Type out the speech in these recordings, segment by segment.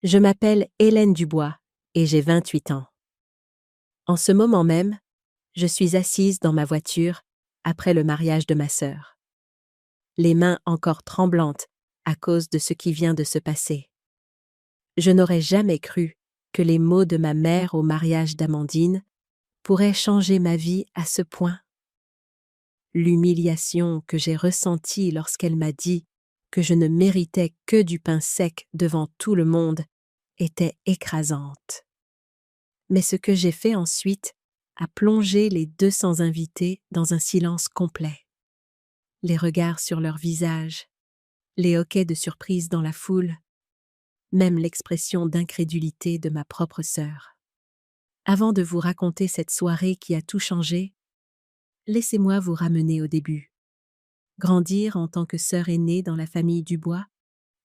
Je m'appelle Hélène Dubois et j'ai 28 ans. En ce moment même, je suis assise dans ma voiture après le mariage de ma sœur. Les mains encore tremblantes à cause de ce qui vient de se passer. Je n'aurais jamais cru que les mots de ma mère au mariage d'Amandine pourraient changer ma vie à ce point. L'humiliation que j'ai ressentie lorsqu'elle m'a dit que je ne méritais que du pain sec devant tout le monde était écrasante. Mais ce que j'ai fait ensuite a plongé les 200 invités dans un silence complet. Les regards sur leurs visages, les hoquets de surprise dans la foule, même l'expression d'incrédulité de ma propre sœur. Avant de vous raconter cette soirée qui a tout changé, laissez-moi vous ramener au début. Grandir en tant que sœur aînée dans la famille Dubois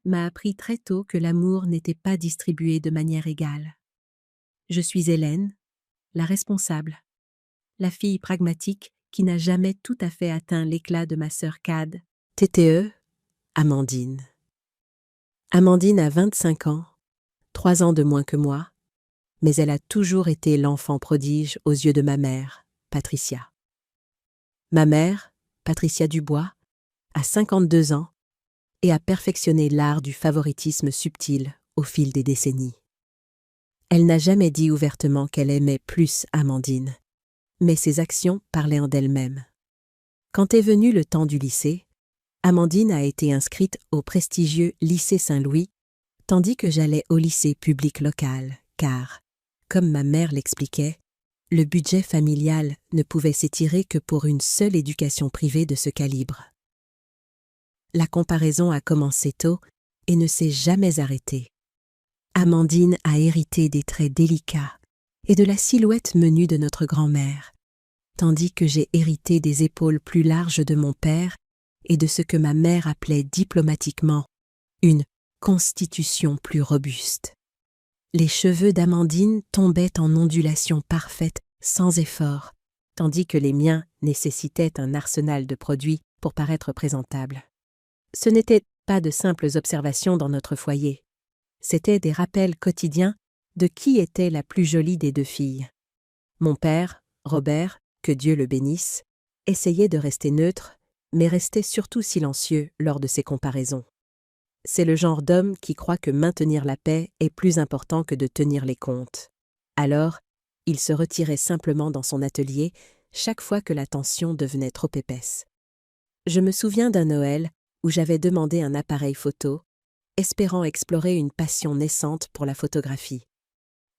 m'a appris très tôt que l'amour n'était pas distribué de manière égale. Je suis Hélène, la responsable, la fille pragmatique qui n'a jamais tout à fait atteint l'éclat de ma sœur Cad, TTE, Amandine. Amandine a 25 ans, 3 ans de moins que moi, mais elle a toujours été l'enfant prodige aux yeux de ma mère, Patricia. Ma mère, Patricia Dubois, a 52 ans et a perfectionné l'art du favoritisme subtil au fil des décennies. Elle n'a jamais dit ouvertement qu'elle aimait plus Amandine, mais ses actions parlaient en d'elle-même. Quand est venu le temps du lycée, Amandine a été inscrite au prestigieux lycée Saint-Louis, tandis que j'allais au lycée public local, car, comme ma mère l'expliquait, le budget familial ne pouvait s'étirer que pour une seule éducation privée de ce calibre. La comparaison a commencé tôt et ne s'est jamais arrêtée. Amandine a hérité des traits délicats et de la silhouette menue de notre grand-mère, tandis que j'ai hérité des épaules plus larges de mon père et de ce que ma mère appelait diplomatiquement une constitution plus robuste. Les cheveux d'Amandine tombaient en ondulations parfaites, sans effort, tandis que les miens nécessitaient un arsenal de produits pour paraître présentables. Ce n'étaient pas de simples observations dans notre foyer. C'étaient des rappels quotidiens de qui était la plus jolie des deux filles. Mon père, Robert, que Dieu le bénisse, essayait de rester neutre, mais restait surtout silencieux lors de ces comparaisons. C'est le genre d'homme qui croit que maintenir la paix est plus important que de tenir les comptes. Alors, il se retirait simplement dans son atelier chaque fois que la tension devenait trop épaisse. Je me souviens d'un Noël où j'avais demandé un appareil photo, espérant explorer une passion naissante pour la photographie.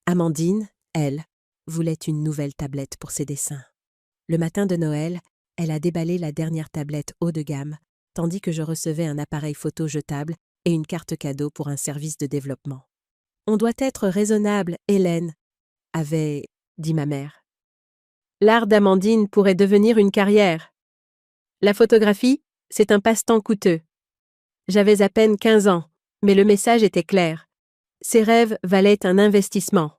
Amandine, elle, voulait une nouvelle tablette pour ses dessins. Le matin de Noël, elle a déballé la dernière tablette haut de gamme, tandis que je recevais un appareil photo jetable et une carte cadeau pour un service de développement. « On doit être raisonnable, Hélène », avait dit ma mère. « L'art d'Amandine pourrait devenir une carrière. La photographie, c'est un passe-temps coûteux. J'avais à peine 15 ans, mais le message était clair. Ses rêves valaient un investissement.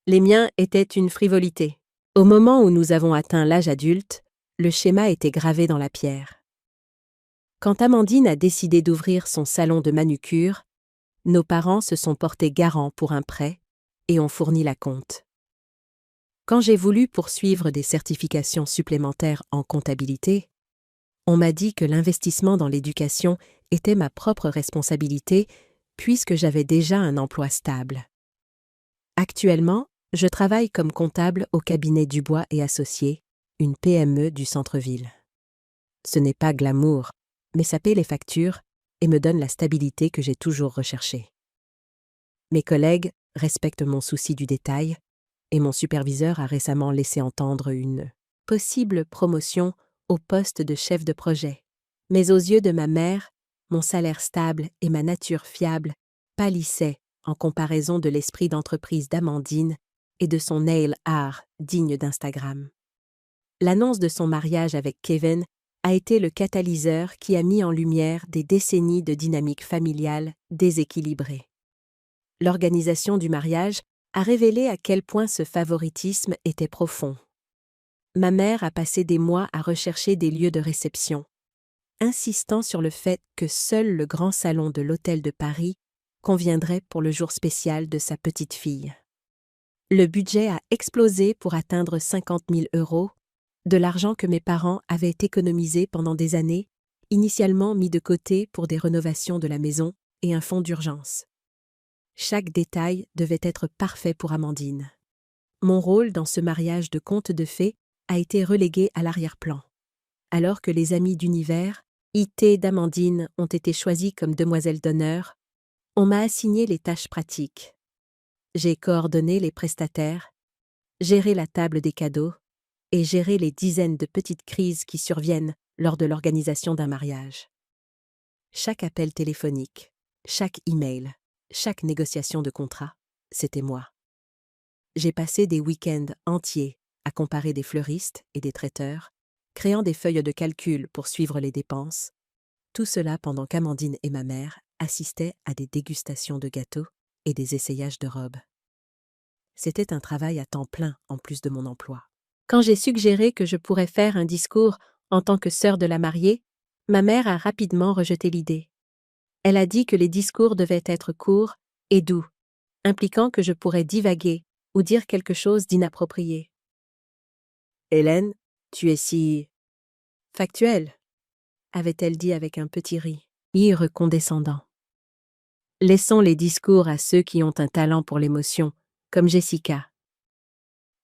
Les miens étaient une frivolité. Au moment où nous avons atteint l'âge adulte, le schéma était gravé dans la pierre. Quand Amandine a décidé d'ouvrir son salon de manucure, nos parents se sont portés garants pour un prêt et ont fourni la compte. Quand j'ai voulu poursuivre des certifications supplémentaires en comptabilité, on m'a dit que l'investissement dans l'éducation était ma propre responsabilité puisque j'avais déjà un emploi stable. Actuellement, je travaille comme comptable au cabinet Dubois et Associés, une PME du centre-ville. Ce n'est pas glamour, mais ça paie les factures et me donne la stabilité que j'ai toujours recherchée. Mes collègues respectent mon souci du détail et mon superviseur a récemment laissé entendre une possible promotion au poste de chef de projet. Mais aux yeux de ma mère, mon salaire stable et ma nature fiable pâlissaient en comparaison de l'esprit d'entreprise d'Amandine et de son nail art digne d'Instagram. L'annonce de son mariage avec Kevin a été le catalyseur qui a mis en lumière des décennies de dynamique familiale déséquilibrée. L'organisation du mariage a révélé à quel point ce favoritisme était profond. Ma mère a passé des mois à rechercher des lieux de réception, insistant sur le fait que seul le grand salon de l'Hôtel de Paris conviendrait pour le jour spécial de sa petite fille. Le budget a explosé pour atteindre 50 000 €, de l'argent que mes parents avaient économisé pendant des années, initialement mis de côté pour des rénovations de la maison et un fonds d'urgence. Chaque détail devait être parfait pour Amandine. Mon rôle dans ce mariage de conte de fées a été relégué à l'arrière-plan. Alors que les amis d'univers, IT d'Amandine, ont été choisis comme demoiselles d'honneur, on m'a assigné les tâches pratiques. J'ai coordonné les prestataires, géré la table des cadeaux et géré les dizaines de petites crises qui surviennent lors de l'organisation d'un mariage. Chaque appel téléphonique, chaque email, chaque négociation de contrat, c'était moi. J'ai passé des week-ends entiers à comparer des fleuristes et des traiteurs, créant des feuilles de calcul pour suivre les dépenses, tout cela pendant qu'Amandine et ma mère assistaient à des dégustations de gâteaux et des essayages de robes. C'était un travail à temps plein en plus de mon emploi. Quand j'ai suggéré que je pourrais faire un discours en tant que sœur de la mariée, ma mère a rapidement rejeté l'idée. Elle a dit que les discours devaient être courts et doux, impliquant que je pourrais divaguer ou dire quelque chose d'inapproprié. « Hélène, tu es si... factuelle », avait-elle dit avec un petit rire condescendant. « Laissons les discours à ceux qui ont un talent pour l'émotion, comme Jessica. »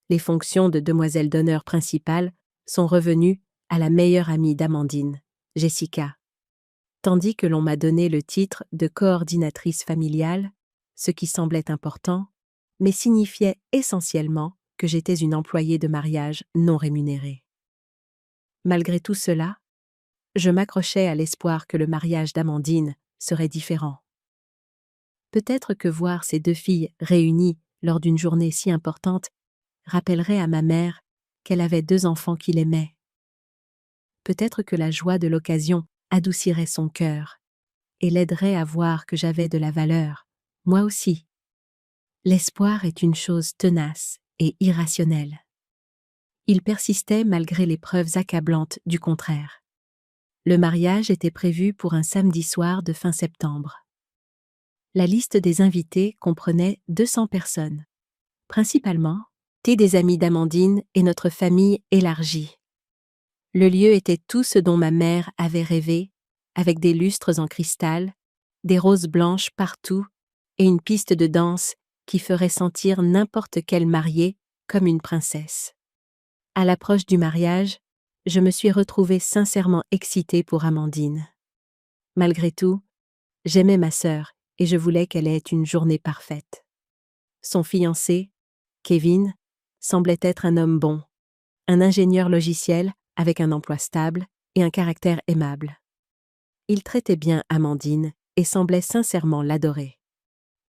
Les fonctions de demoiselle d'honneur principale sont revenues à la meilleure amie d'Amandine, Jessica, tandis que l'on m'a donné le titre de coordinatrice familiale, ce qui semblait important, mais signifiait essentiellement que j'étais une employée de mariage non rémunérée. Malgré tout cela, je m'accrochais à l'espoir que le mariage d'Amandine serait différent. Peut-être que voir ces deux filles réunies lors d'une journée si importante rappellerait à ma mère qu'elle avait 2 enfants qu'il aimait. Peut-être que la joie de l'occasion adoucirait son cœur et l'aiderait à voir que j'avais de la valeur, moi aussi. L'espoir est une chose tenace et irrationnelle. Il persistait malgré les preuves accablantes du contraire. Le mariage était prévu pour un samedi soir de fin septembre. La liste des invités comprenait 200 personnes, principalement des amis d'Amandine et notre famille élargie. Le lieu était tout ce dont ma mère avait rêvé, avec des lustres en cristal, des roses blanches partout et une piste de danse qui ferait sentir n'importe quelle mariée comme une princesse. À l'approche du mariage, je me suis retrouvée sincèrement excitée pour Amandine. Malgré tout, j'aimais ma sœur et je voulais qu'elle ait une journée parfaite. Son fiancé, Kevin, semblait être un homme bon, un ingénieur logiciel avec un emploi stable et un caractère aimable. Il traitait bien Amandine et semblait sincèrement l'adorer.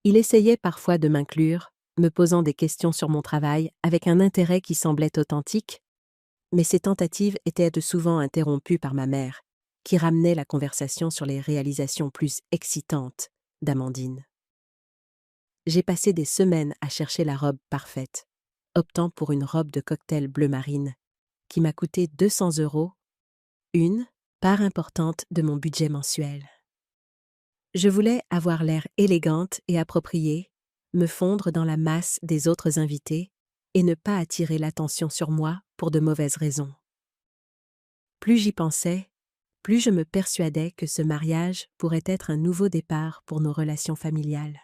Il essayait parfois de m'inclure, me posant des questions sur mon travail avec un intérêt qui semblait authentique, mais ces tentatives étaient de souvent interrompues par ma mère, qui ramenait la conversation sur les réalisations plus excitantes d'Amandine. J'ai passé des semaines à chercher la robe parfaite, optant pour une robe de cocktail bleu marine, qui m'a coûté 200 €, une part importante de mon budget mensuel. Je voulais avoir l'air élégante et appropriée, me fondre dans la masse des autres invités et ne pas attirer l'attention sur moi pour de mauvaises raisons. Plus j'y pensais, plus je me persuadais que ce mariage pourrait être un nouveau départ pour nos relations familiales.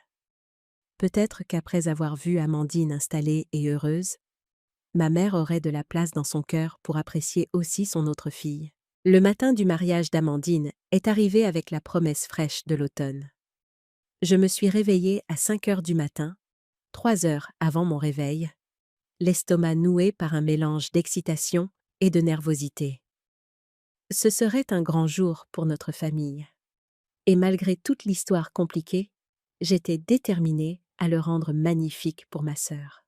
Peut-être qu'après avoir vu Amandine installée et heureuse, ma mère aurait de la place dans son cœur pour apprécier aussi son autre fille. Le matin du mariage d'Amandine est arrivé avec la promesse fraîche de l'automne. Je me suis réveillée à 5 heures du matin, 3 heures avant mon réveil, l'estomac noué par un mélange d'excitation et de nervosité. Ce serait un grand jour pour notre famille. Et malgré toute l'histoire compliquée, j'étais déterminée à le rendre magnifique pour ma sœur.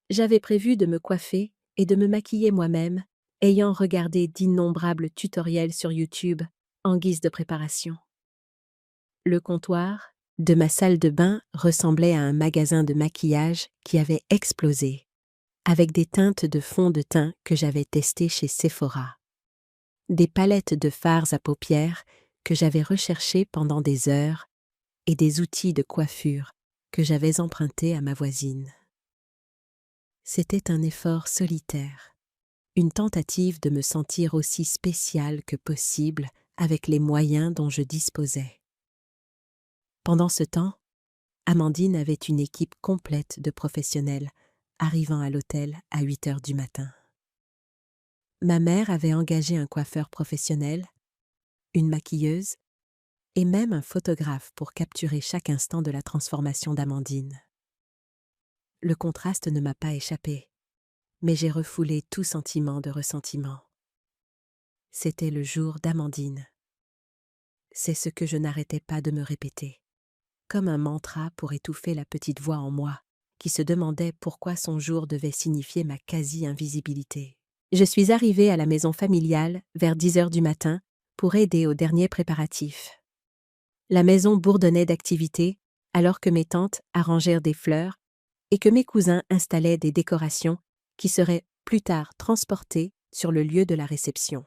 J'avais prévu de me coiffer et de me maquiller moi-même, ayant regardé d'innombrables tutoriels sur YouTube en guise de préparation. Le comptoir de ma salle de bain ressemblait à un magasin de maquillage qui avait explosé, avec des teintes de fond de teint que j'avais testées chez Sephora, des palettes de fards à paupières que j'avais recherchées pendant des heures et des outils de coiffure que j'avais empruntés à ma voisine. C'était un effort solitaire, une tentative de me sentir aussi spéciale que possible avec les moyens dont je disposais. Pendant ce temps, Amandine avait une équipe complète de professionnels arrivant à l'hôtel à 8 heures du matin. Ma mère avait engagé un coiffeur professionnel, une maquilleuse et même un photographe pour capturer chaque instant de la transformation d'Amandine. Le contraste ne m'a pas échappé, mais j'ai refoulé tout sentiment de ressentiment. C'était le jour d'Amandine. C'est ce que je n'arrêtais pas de me répéter, comme un mantra pour étouffer la petite voix en moi, qui se demandait pourquoi son jour devait signifier ma quasi-invisibilité. Je suis arrivée à la maison familiale vers 10 heures du matin pour aider aux derniers préparatifs. La maison bourdonnait d'activités alors que mes tantes arrangèrent des fleurs et que mes cousins installaient des décorations qui seraient plus tard transportées sur le lieu de la réception.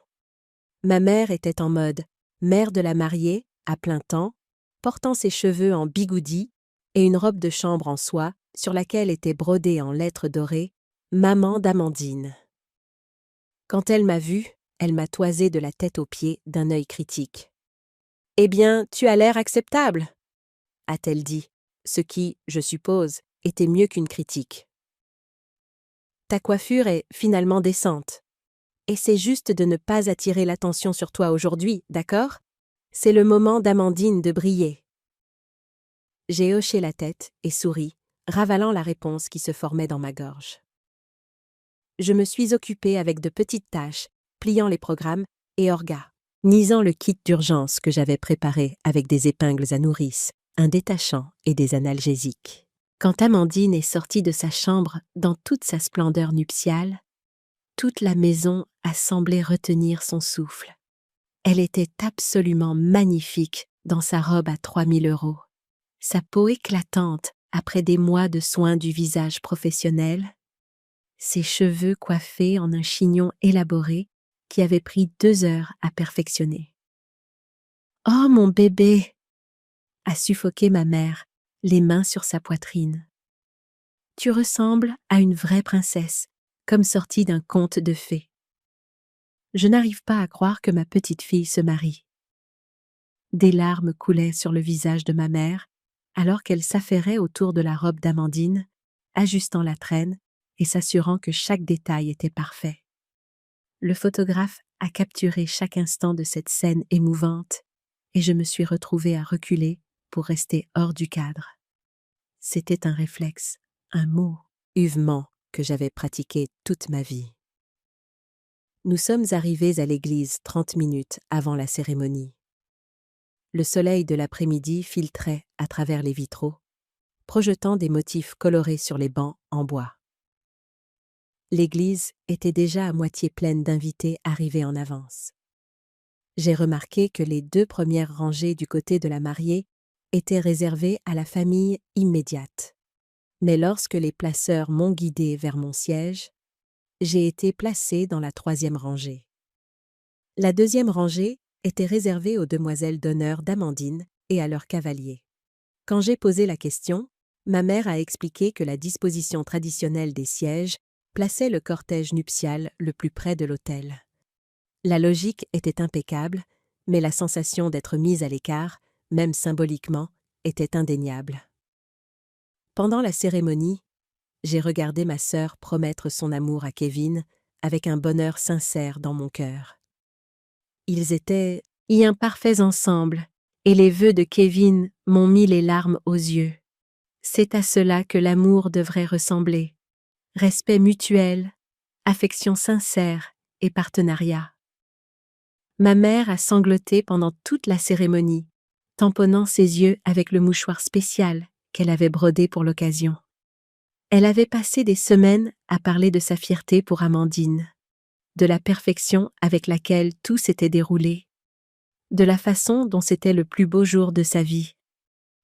Ma mère était en mode mère de la mariée à plein temps, portant ses cheveux en bigoudi et une robe de chambre en soie sur laquelle était brodée en lettres dorées « Maman d'Amandine ». Quand elle m'a vue, elle m'a toisé de la tête aux pieds d'un œil critique. « Eh bien, tu as l'air acceptable », a-t-elle dit, ce qui, je suppose, était mieux qu'une critique. « Ta coiffure est finalement décente. Essaie juste de ne pas attirer l'attention sur toi aujourd'hui, d'accord ? C'est le moment d'Amandine de briller. » J'ai hoché la tête et souri, ravalant la réponse qui se formait dans ma gorge. Je me suis occupée avec de petites tâches, pliant les programmes et organisant le kit d'urgence que j'avais préparé avec des épingles à nourrice, un détachant et des analgésiques. Quand Amandine est sortie de sa chambre dans toute sa splendeur nuptiale, toute la maison a semblé retenir son souffle. Elle était absolument magnifique dans sa robe à 3000 €. Sa peau éclatante après des mois de soins du visage professionnel, ses cheveux coiffés en un chignon élaboré qui avait pris 2 heures à perfectionner. « Oh mon bébé !» a suffoqué ma mère, les mains sur sa poitrine. « Tu ressembles à une vraie princesse, comme sortie d'un conte de fées. » Je n'arrive pas à croire que ma petite fille se marie. Des larmes coulaient sur le visage de ma mère, alors qu'elle s'affairait autour de la robe d'Amandine, ajustant la traîne et s'assurant que chaque détail était parfait. Le photographe a capturé chaque instant de cette scène émouvante et je me suis retrouvée à reculer pour rester hors du cadre. C'était un réflexe, un mouvement que j'avais pratiqué toute ma vie. Nous sommes arrivés à l'église 30 minutes avant la cérémonie. Le soleil de l'après-midi filtrait à travers les vitraux, projetant des motifs colorés sur les bancs en bois. L'église était déjà à moitié pleine d'invités arrivés en avance. J'ai remarqué que les 2 premières rangées du côté de la mariée étaient réservées à la famille immédiate. Mais lorsque les placeurs m'ont guidée vers mon siège, j'ai été placée dans la 3e rangée. La 2e rangée était réservée aux demoiselles d'honneur d'Amandine et à leurs cavaliers. Quand j'ai posé la question, ma mère a expliqué que la disposition traditionnelle des sièges plaçait le cortège nuptial le plus près de l'autel. La logique était impeccable, mais la sensation d'être mise à l'écart, même symboliquement, était indéniable. Pendant la cérémonie, j'ai regardé ma sœur promettre son amour à Kevin avec un bonheur sincère dans mon cœur. Ils étaient imparfaits ensemble, et les vœux de Kevin m'ont mis les larmes aux yeux. C'est à cela que l'amour devrait ressembler. Respect mutuel, affection sincère et partenariat. Ma mère a sangloté pendant toute la cérémonie, tamponnant ses yeux avec le mouchoir spécial qu'elle avait brodé pour l'occasion. Elle avait passé des semaines à parler de sa fierté pour Amandine, de la perfection avec laquelle tout s'était déroulé, de la façon dont c'était le plus beau jour de sa vie.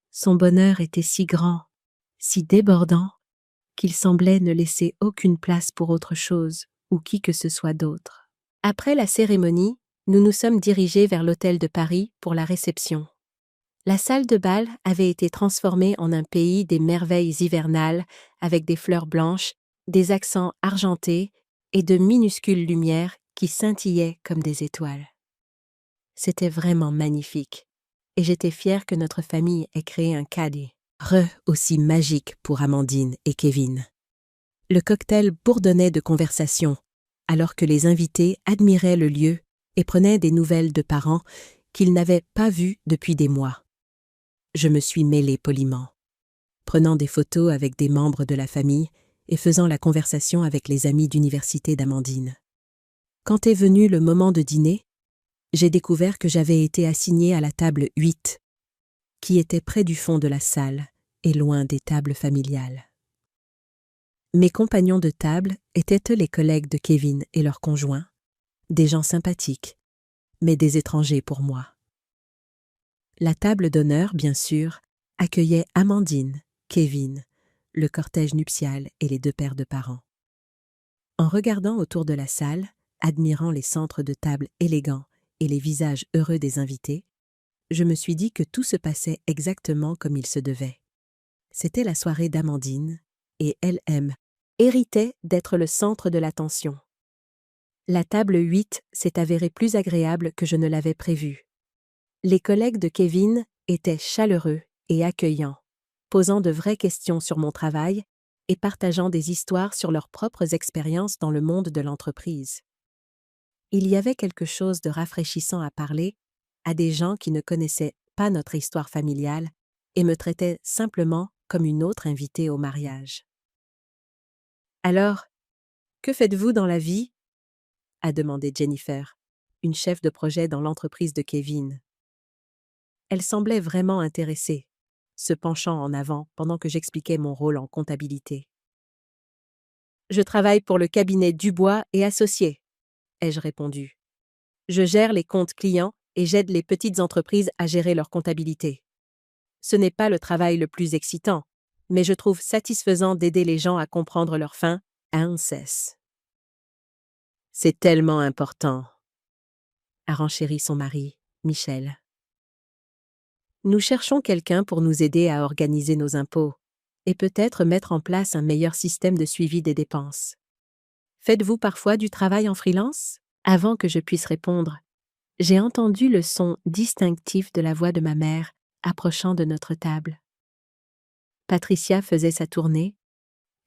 Son bonheur était si grand, si débordant, qu'il semblait ne laisser aucune place pour autre chose ou qui que ce soit d'autre. Après la cérémonie, nous nous sommes dirigés vers l'hôtel de Paris pour la réception. La salle de bal avait été transformée en un pays des merveilles hivernales avec des fleurs blanches, des accents argentés et de minuscules lumières qui scintillaient comme des étoiles. C'était vraiment magnifique, et j'étais fière que notre famille ait créé un cadre aussi magique pour Amandine et Kevin. Le cocktail bourdonnait de conversation, alors que les invités admiraient le lieu et prenaient des nouvelles de parents qu'ils n'avaient pas vus depuis des mois. Je me suis mêlée poliment, prenant des photos avec des membres de la famille et faisant la conversation avec les amis d'université d'Amandine. Quand est venu le moment de dîner, j'ai découvert que j'avais été assignée à la table 8, qui était près du fond de la salle et loin des tables familiales. Mes compagnons de table étaient les collègues de Kevin et leurs conjoints, des gens sympathiques, mais des étrangers pour moi. La table d'honneur, bien sûr, accueillait Amandine, Kevin, le cortège nuptial et les 2 paires de parents. En regardant autour de la salle, admirant les centres de table élégants et les visages heureux des invités, je me suis dit que tout se passait exactement comme il se devait. C'était la soirée d'Amandine, et elle héritait d'être le centre de l'attention. La table 8 s'est avérée plus agréable que je ne l'avais prévu. Les collègues de Kevin étaient chaleureux et accueillants, posant de vraies questions sur mon travail et partageant des histoires sur leurs propres expériences dans le monde de l'entreprise. Il y avait quelque chose de rafraîchissant à parler à des gens qui ne connaissaient pas notre histoire familiale et me traitaient simplement comme une autre invitée au mariage. « Alors, que faites-vous dans la vie ?» a demandé Jennifer, une chef de projet dans l'entreprise de Kevin. Elle semblait vraiment intéressée, se penchant en avant pendant que j'expliquais mon rôle en comptabilité. « Je travaille pour le cabinet Dubois et Associés », ai-je répondu. « Je gère les comptes clients et j'aide les petites entreprises à gérer leur comptabilité. Ce n'est pas le travail le plus excitant, mais je trouve satisfaisant d'aider les gens à comprendre leurs fins sans cesse. » « C'est tellement important », a renchéri son mari, Michel. Nous cherchons quelqu'un pour nous aider à organiser nos impôts et peut-être mettre en place un meilleur système de suivi des dépenses. Faites-vous parfois du travail en freelance ? Avant que je puisse répondre, j'ai entendu le son distinctif de la voix de ma mère approchant de notre table. Patricia faisait sa tournée,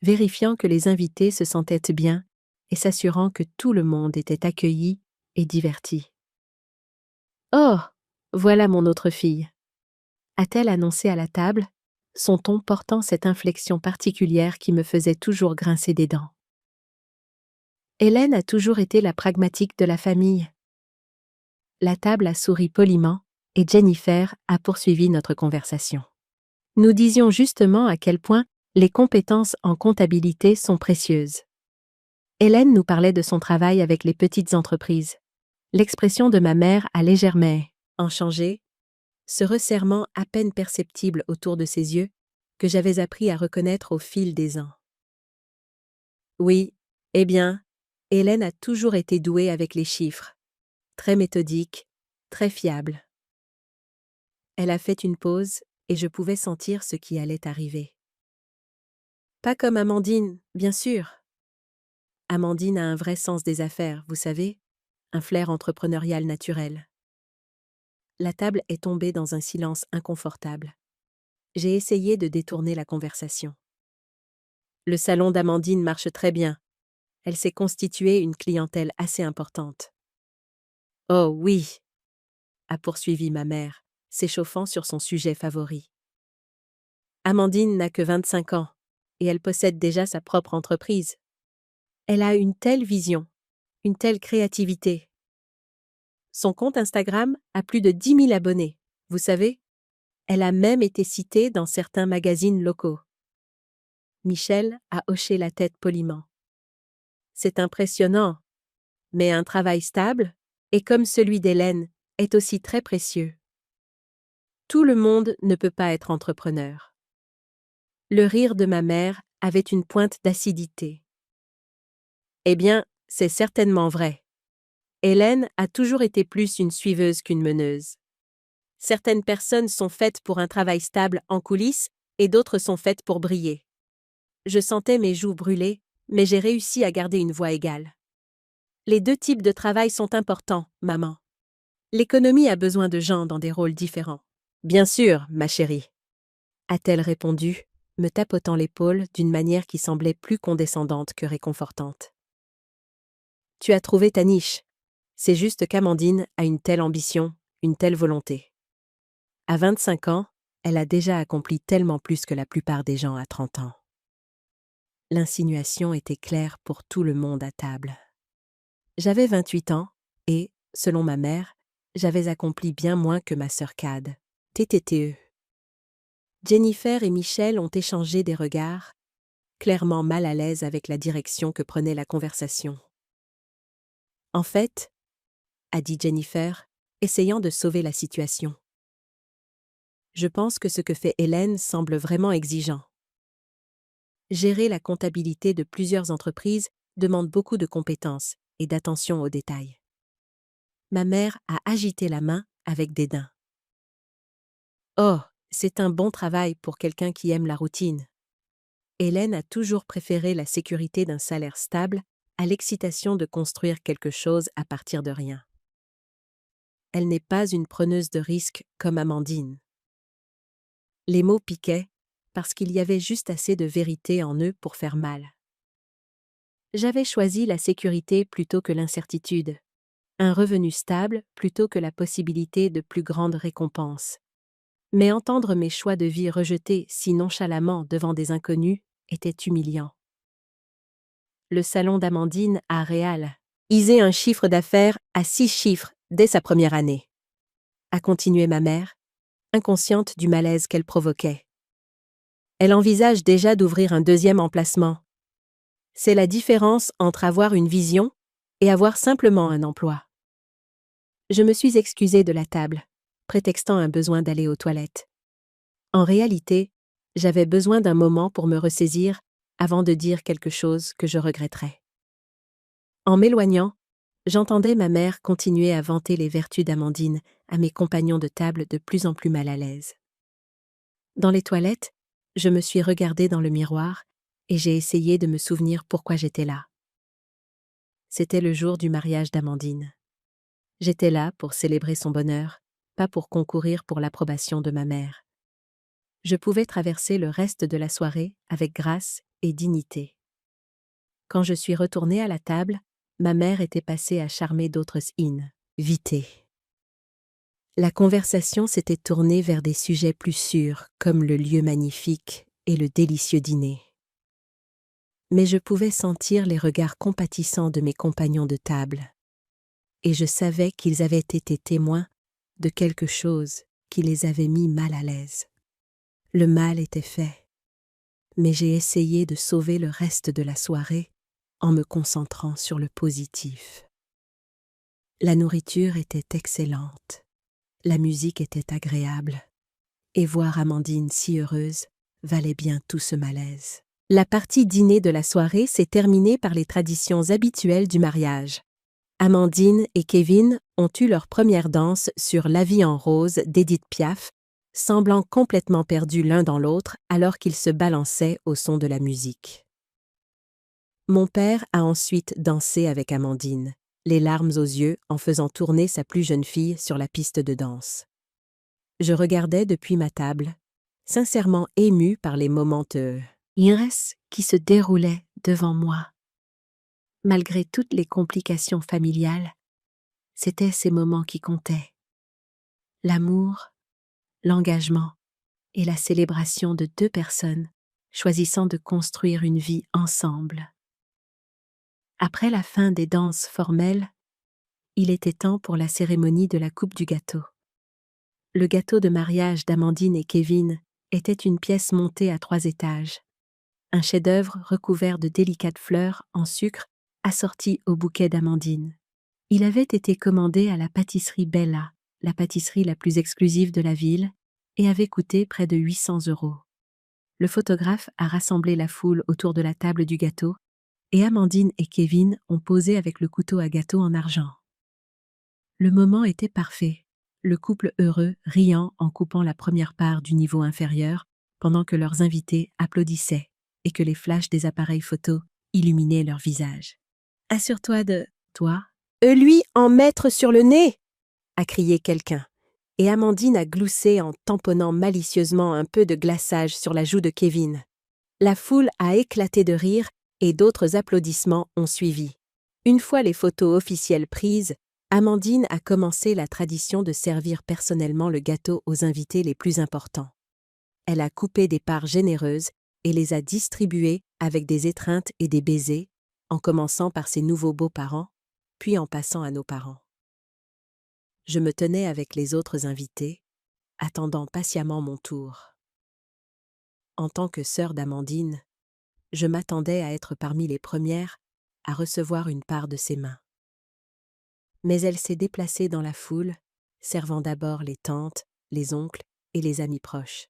vérifiant que les invités se sentaient bien et s'assurant que tout le monde était accueilli et diverti. « Oh, voilà mon autre fille !» a-t-elle annoncé à la table, son ton portant cette inflexion particulière qui me faisait toujours grincer des dents. Hélène a toujours été la pragmatique de la famille. La table a souri poliment et Jennifer a poursuivi notre conversation. Nous disions justement à quel point les compétences en comptabilité sont précieuses. Hélène nous parlait de son travail avec les petites entreprises. L'expression de ma mère a légèrement changé, ce resserrement à peine perceptible autour de ses yeux que j'avais appris à reconnaître au fil des ans. Oui, eh bien, Hélène a toujours été douée avec les chiffres, très méthodique, très fiable. Elle a fait une pause et je pouvais sentir ce qui allait arriver. Pas comme Amandine, bien sûr. Amandine a un vrai sens des affaires, vous savez, un flair entrepreneurial naturel. La table est tombée dans un silence inconfortable. J'ai essayé de détourner la conversation. Le salon d'Amandine marche très bien. Elle s'est constituée une clientèle assez importante. Oh oui, a poursuivi ma mère, s'échauffant sur son sujet favori. Amandine n'a que 25 ans et elle possède déjà sa propre entreprise. Elle a une telle vision, une telle créativité. Son compte Instagram a plus de 10 000 abonnés, vous savez. Elle a même été citée dans certains magazines locaux. Michel a hoché la tête poliment. C'est impressionnant, mais un travail stable, et comme celui d'Hélène, est aussi très précieux. Tout le monde ne peut pas être entrepreneur. Le rire de ma mère avait une pointe d'acidité. Eh bien, c'est certainement vrai. Hélène a toujours été plus une suiveuse qu'une meneuse. Certaines personnes sont faites pour un travail stable en coulisses et d'autres sont faites pour briller. Je sentais mes joues brûler, mais j'ai réussi à garder une voix égale. Les deux types de travail sont importants, maman. L'économie a besoin de gens dans des rôles différents. Bien sûr, ma chérie, a-t-elle répondu, me tapotant l'épaule d'une manière qui semblait plus condescendante que réconfortante. Tu as trouvé ta niche. C'est juste qu'Amandine a une telle ambition, une telle volonté. À 25 ans, elle a déjà accompli tellement plus que la plupart des gens à 30 ans. L'insinuation était claire pour tout le monde à table. J'avais 28 ans et, selon ma mère, j'avais accompli bien moins que ma sœur Cad. TTTE. Jennifer et Michel ont échangé des regards, clairement mal à l'aise avec la direction que prenait la conversation. En fait, a dit Jennifer, essayant de sauver la situation. Je pense que ce que fait Hélène semble vraiment exigeant. Gérer la comptabilité de plusieurs entreprises demande beaucoup de compétences et d'attention aux détails. Ma mère a agité la main avec dédain. Oh, c'est un bon travail pour quelqu'un qui aime la routine. Hélène a toujours préféré la sécurité d'un salaire stable à l'excitation de construire quelque chose à partir de rien. Elle n'est pas une preneuse de risques comme Amandine. Les mots piquaient parce qu'il y avait juste assez de vérité en eux pour faire mal. J'avais choisi la sécurité plutôt que l'incertitude, un revenu stable plutôt que la possibilité de plus grandes récompenses. Mais entendre mes choix de vie rejetés si nonchalamment devant des inconnus était humiliant. Le salon d'Amandine a Réal isé un chiffre d'affaires à 6 chiffres dès sa première année. A continué ma mère, inconsciente du malaise qu'elle provoquait. Elle envisage déjà d'ouvrir un deuxième emplacement. C'est la différence entre avoir une vision et avoir simplement un emploi. Je me suis excusée de la table, prétextant un besoin d'aller aux toilettes. En réalité, j'avais besoin d'un moment pour me ressaisir avant de dire quelque chose que je regretterais. En m'éloignant, j'entendais ma mère continuer à vanter les vertus d'Amandine à mes compagnons de table de plus en plus mal à l'aise. Dans les toilettes, je me suis regardée dans le miroir et j'ai essayé de me souvenir pourquoi j'étais là. C'était le jour du mariage d'Amandine. J'étais là pour célébrer son bonheur, pas pour concourir pour l'approbation de ma mère. Je pouvais traverser le reste de la soirée avec grâce et dignité. Quand je suis retournée à la table, ma mère était passée à charmer d'autres invités. La conversation s'était tournée vers des sujets plus sûrs, comme le lieu magnifique et le délicieux dîner. Mais je pouvais sentir les regards compatissants de mes compagnons de table, et je savais qu'ils avaient été témoins de quelque chose qui les avait mis mal à l'aise. Le mal était fait, mais j'ai essayé de sauver le reste de la soirée en me concentrant sur le positif. La nourriture était excellente, la musique était agréable, et voir Amandine si heureuse valait bien tout ce malaise. La partie dîner de la soirée s'est terminée par les traditions habituelles du mariage. Amandine et Kevin ont eu leur première danse sur La vie en rose d'Édith Piaf, semblant complètement perdus l'un dans l'autre alors qu'ils se balançaient au son de la musique. Mon père a ensuite dansé avec Amandine, les larmes aux yeux en faisant tourner sa plus jeune fille sur la piste de danse. Je regardais depuis ma table, sincèrement émue par les moments iris qui se déroulaient devant moi. Malgré toutes les complications familiales, c'étaient ces moments qui comptaient. L'amour, l'engagement et la célébration de deux personnes choisissant de construire une vie ensemble. Après la fin des danses formelles, il était temps pour la cérémonie de la coupe du gâteau. Le gâteau de mariage d'Amandine et Kevin était une pièce montée à 3 étages. Un chef-d'œuvre recouvert de délicates fleurs en sucre assorties au bouquet d'Amandine. Il avait été commandé à la pâtisserie Bella, la pâtisserie la plus exclusive de la ville, et avait coûté près de 800 €. Le photographe a rassemblé la foule autour de la table du gâteau, et Amandine et Kevin ont posé avec le couteau à gâteau en argent. Le moment était parfait. le couple heureux riant en coupant la première part du niveau inférieur, pendant que leurs invités applaudissaient et que les flashs des appareils photo illuminaient leurs visages. « Assure-toi de toi. Lui en mettre sur le nez !» a crié quelqu'un, et Amandine a gloussé en tamponnant malicieusement un peu de glaçage sur la joue de Kevin. La foule a éclaté de rire et d'autres applaudissements ont suivi. Une fois les photos officielles prises, Amandine a commencé la tradition de servir personnellement le gâteau aux invités les plus importants. Elle a coupé des parts généreuses et les a distribuées avec des étreintes et des baisers, en commençant par ses nouveaux beaux-parents, puis en passant à nos parents. Je me tenais avec les autres invités, attendant patiemment mon tour. En tant que sœur d'Amandine, je m'attendais à être parmi les premières à recevoir une part de ses mains. Mais elle s'est déplacée dans la foule, servant d'abord les tantes, les oncles et les amis proches.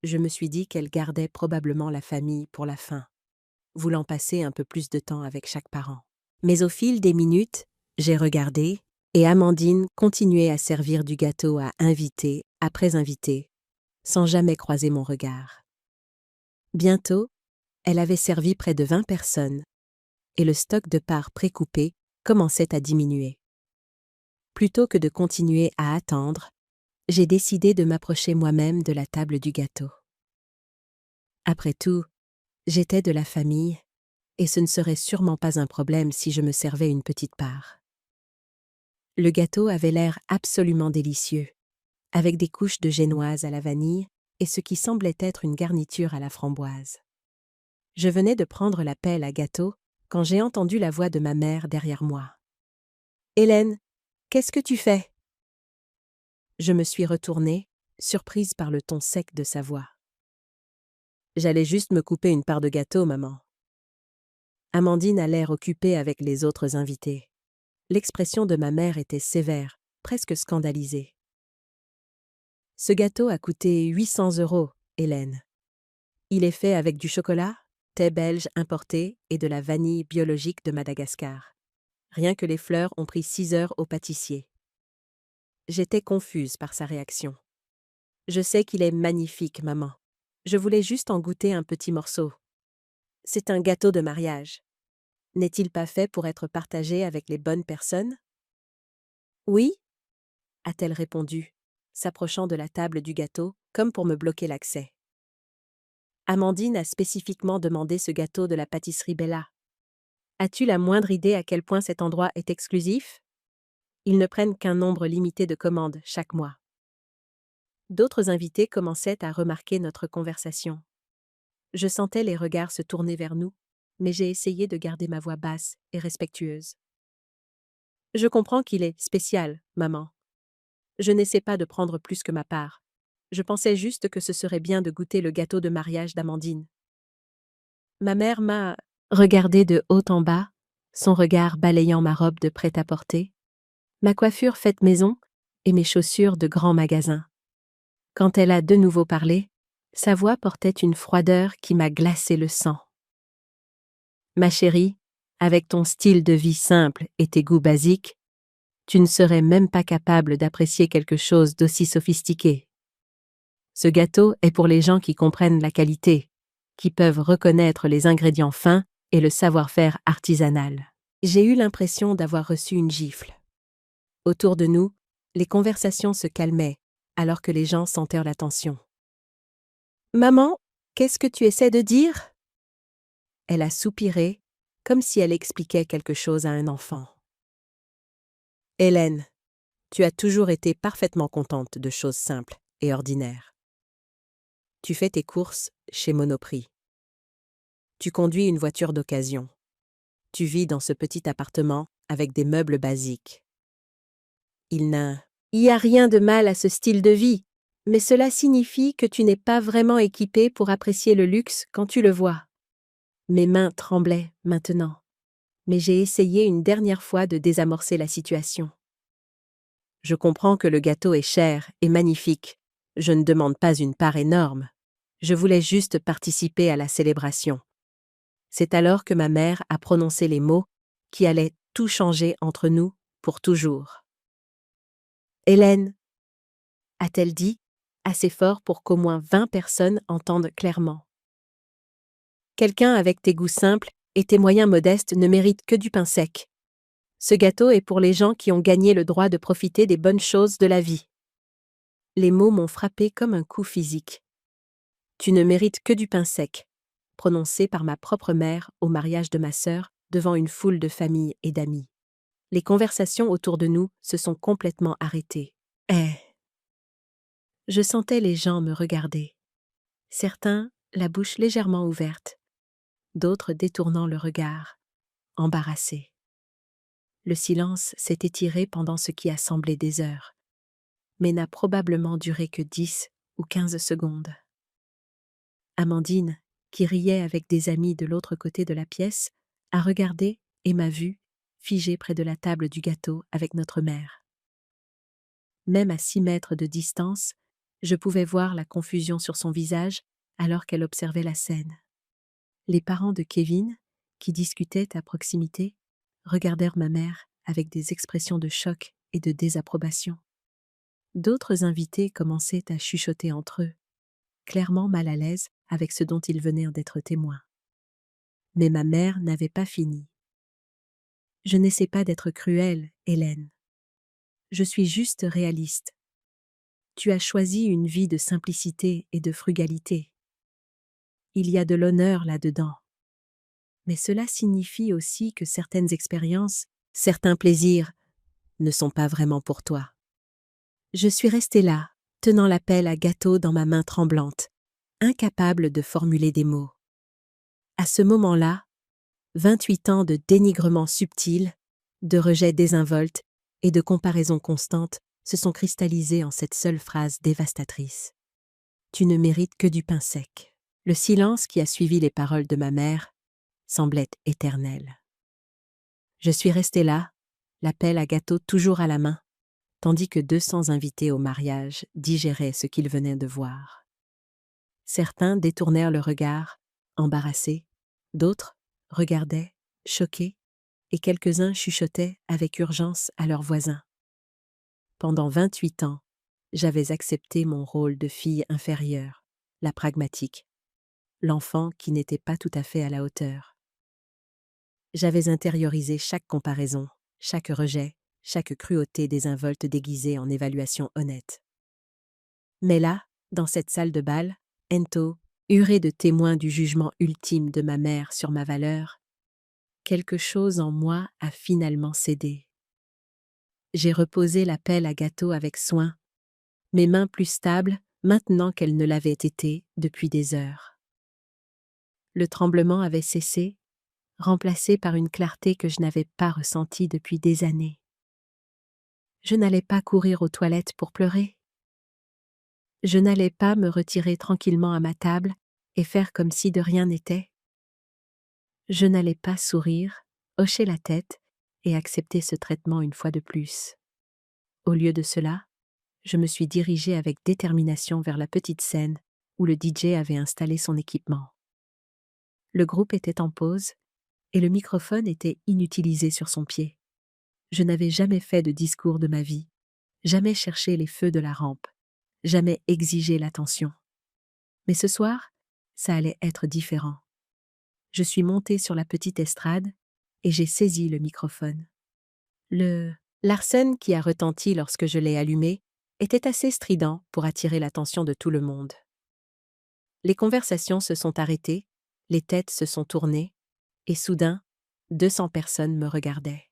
Je me suis dit qu'elle gardait probablement la famille pour la fin, voulant passer un peu plus de temps avec chaque parent. Mais au fil des minutes, j'ai regardé, et Amandine continuait à servir du gâteau à invité après invité, sans jamais croiser mon regard. Bientôt, elle avait servi près de 20 personnes, et le stock de parts précoupées commençait à diminuer. Plutôt que de continuer à attendre, j'ai décidé de m'approcher moi-même de la table du gâteau. Après tout, j'étais de la famille, et ce ne serait sûrement pas un problème si je me servais une petite part. Le gâteau avait l'air absolument délicieux, avec des couches de génoise à la vanille et ce qui semblait être une garniture à la framboise. Je venais de prendre la pelle à gâteau quand j'ai entendu la voix de ma mère derrière moi. « Hélène, qu'est-ce que tu fais ?» Je me suis retournée, surprise par le ton sec de sa voix. « J'allais juste me couper une part de gâteau, maman. » Amandine a l'air occupée avec les autres invités. L'expression de ma mère était sévère, presque scandalisée. « Ce gâteau a coûté 800 €, Hélène. Il est fait avec du chocolat, thé belge importé et de la vanille biologique de Madagascar. Rien que les fleurs ont pris 6 heures au pâtissier. » J'étais confuse par sa réaction. « Je sais qu'il est magnifique, maman. Je voulais juste en goûter un petit morceau. C'est un gâteau de mariage. N'est-il pas fait pour être partagé avec les bonnes personnes ?»« Oui » a-t-elle répondu, s'approchant de la table du gâteau comme pour me bloquer l'accès. Amandine a spécifiquement demandé ce gâteau de la pâtisserie Bella. As-tu la moindre idée à quel point cet endroit est exclusif ? Ils ne prennent qu'un nombre limité de commandes chaque mois. D'autres invités commençaient à remarquer notre conversation. Je sentais les regards se tourner vers nous, mais j'ai essayé de garder ma voix basse et respectueuse. « Je comprends qu'il est spécial, maman. Je n'essaie pas de prendre plus que ma part. Je pensais juste que ce serait bien de goûter le gâteau de mariage d'Amandine. » Ma mère m'a regardé de haut en bas, son regard balayant ma robe de prêt-à-porter, ma coiffure faite maison et mes chaussures de grand magasin. Quand elle a de nouveau parlé, sa voix portait une froideur qui m'a glacé le sang. « Ma chérie, avec ton style de vie simple et tes goûts basiques, tu ne serais même pas capable d'apprécier quelque chose d'aussi sophistiqué. Ce gâteau est pour les gens qui comprennent la qualité, qui peuvent reconnaître les ingrédients fins et le savoir-faire artisanal. » J'ai eu l'impression d'avoir reçu une gifle. Autour de nous, les conversations se calmaient, alors que les gens sentaient la tension. « Maman, qu'est-ce que tu essaies de dire ?» Elle a soupiré, comme si elle expliquait quelque chose à un enfant. « Hélène, tu as toujours été parfaitement contente de choses simples et ordinaires. Tu fais tes courses chez Monoprix. Tu conduis une voiture d'occasion. Tu vis dans ce petit appartement avec des meubles basiques. Il n'y a rien de mal à ce style de vie, mais cela signifie que tu n'es pas vraiment équipé pour apprécier le luxe quand tu le vois. » Mes mains tremblaient maintenant, mais j'ai essayé une dernière fois de désamorcer la situation. « Je comprends que le gâteau est cher et magnifique. Je ne demande pas une part énorme. Je voulais juste participer à la célébration. » C'est alors que ma mère a prononcé les mots qui allaient tout changer entre nous pour toujours. « Hélène, a-t-elle dit, assez fort pour qu'au moins 20 personnes entendent clairement. Quelqu'un avec tes goûts simples et tes moyens modestes ne mérite que du pain sec. Ce gâteau est pour les gens qui ont gagné le droit de profiter des bonnes choses de la vie. Les mots m'ont frappé comme un coup physique. Tu ne mérites que du pain sec, prononcé par ma propre mère au mariage de ma sœur devant une foule de familles et d'amis. Les conversations autour de nous se sont complètement arrêtées. Je sentais les gens me regarder. Certains, la bouche légèrement ouverte, d'autres détournant le regard, embarrassés. Le silence s'est étiré pendant ce qui a semblé des heures, mais n'a probablement duré que 10 ou 15 secondes. Amandine, qui riait avec des amis de l'autre côté de la pièce, a regardé et m'a vue, figée près de la table du gâteau avec notre mère. Même à 6 mètres de distance, je pouvais voir la confusion sur son visage alors qu'elle observait la scène. Les parents de Kevin, qui discutaient à proximité, regardèrent ma mère avec des expressions de choc et de désapprobation. D'autres invités commençaient à chuchoter entre eux, clairement mal à l'aise avec ce dont ils venaient d'être témoins. Mais ma mère n'avait pas fini. Je n'essaie pas d'être cruelle, Hélène. Je suis juste réaliste. Tu as choisi une vie de simplicité et de frugalité. Il y a de l'honneur là-dedans. Mais cela signifie aussi que certaines expériences, certains plaisirs, ne sont pas vraiment pour toi. Je suis restée là, tenant la pelle à gâteau dans ma main tremblante, incapable de formuler des mots. À ce moment-là, 28 ans de dénigrement subtil, de rejet désinvolte et de comparaison constante se sont cristallisés en cette seule phrase dévastatrice. Tu ne mérites que du pain sec. Le silence qui a suivi les paroles de ma mère semblait éternel. Je suis restée là, la pelle à gâteau toujours à la main, tandis que 200 invités au mariage digéraient ce qu'ils venaient de voir. Certains détournèrent le regard, embarrassés, d'autres regardaient, choqués, et quelques-uns chuchotaient avec urgence à leurs voisins. Pendant 28 ans, j'avais accepté mon rôle de fille inférieure, la pragmatique, l'enfant qui n'était pas tout à fait à la hauteur. J'avais intériorisé chaque comparaison, chaque rejet, chaque cruauté désinvolte déguisée en évaluation honnête. Mais là, dans cette salle de bal, Ento, huré de témoins du jugement ultime de ma mère sur ma valeur, quelque chose en moi a finalement cédé. J'ai reposé la pelle à gâteau avec soin, mes mains plus stables maintenant qu'elles ne l'avaient été depuis des heures. Le tremblement avait cessé, remplacé par une clarté que je n'avais pas ressentie depuis des années. Je n'allais pas courir aux toilettes pour pleurer. Je n'allais pas me retirer tranquillement à ma table et faire comme si de rien n'était. Je n'allais pas sourire, hocher la tête et accepter ce traitement une fois de plus. Au lieu de cela, je me suis dirigée avec détermination vers la petite scène où le DJ avait installé son équipement. Le groupe était en pause et le microphone était inutilisé sur son pied. Je n'avais jamais fait de discours de ma vie, jamais cherché les feux de la rampe, jamais exigé l'attention. Mais ce soir, ça allait être différent. Je suis montée sur la petite estrade et j'ai saisi le microphone. Le Larsen qui a retenti lorsque je l'ai allumé était assez strident pour attirer l'attention de tout le monde. Les conversations se sont arrêtées, les têtes se sont tournées, et soudain, 200 personnes me regardaient.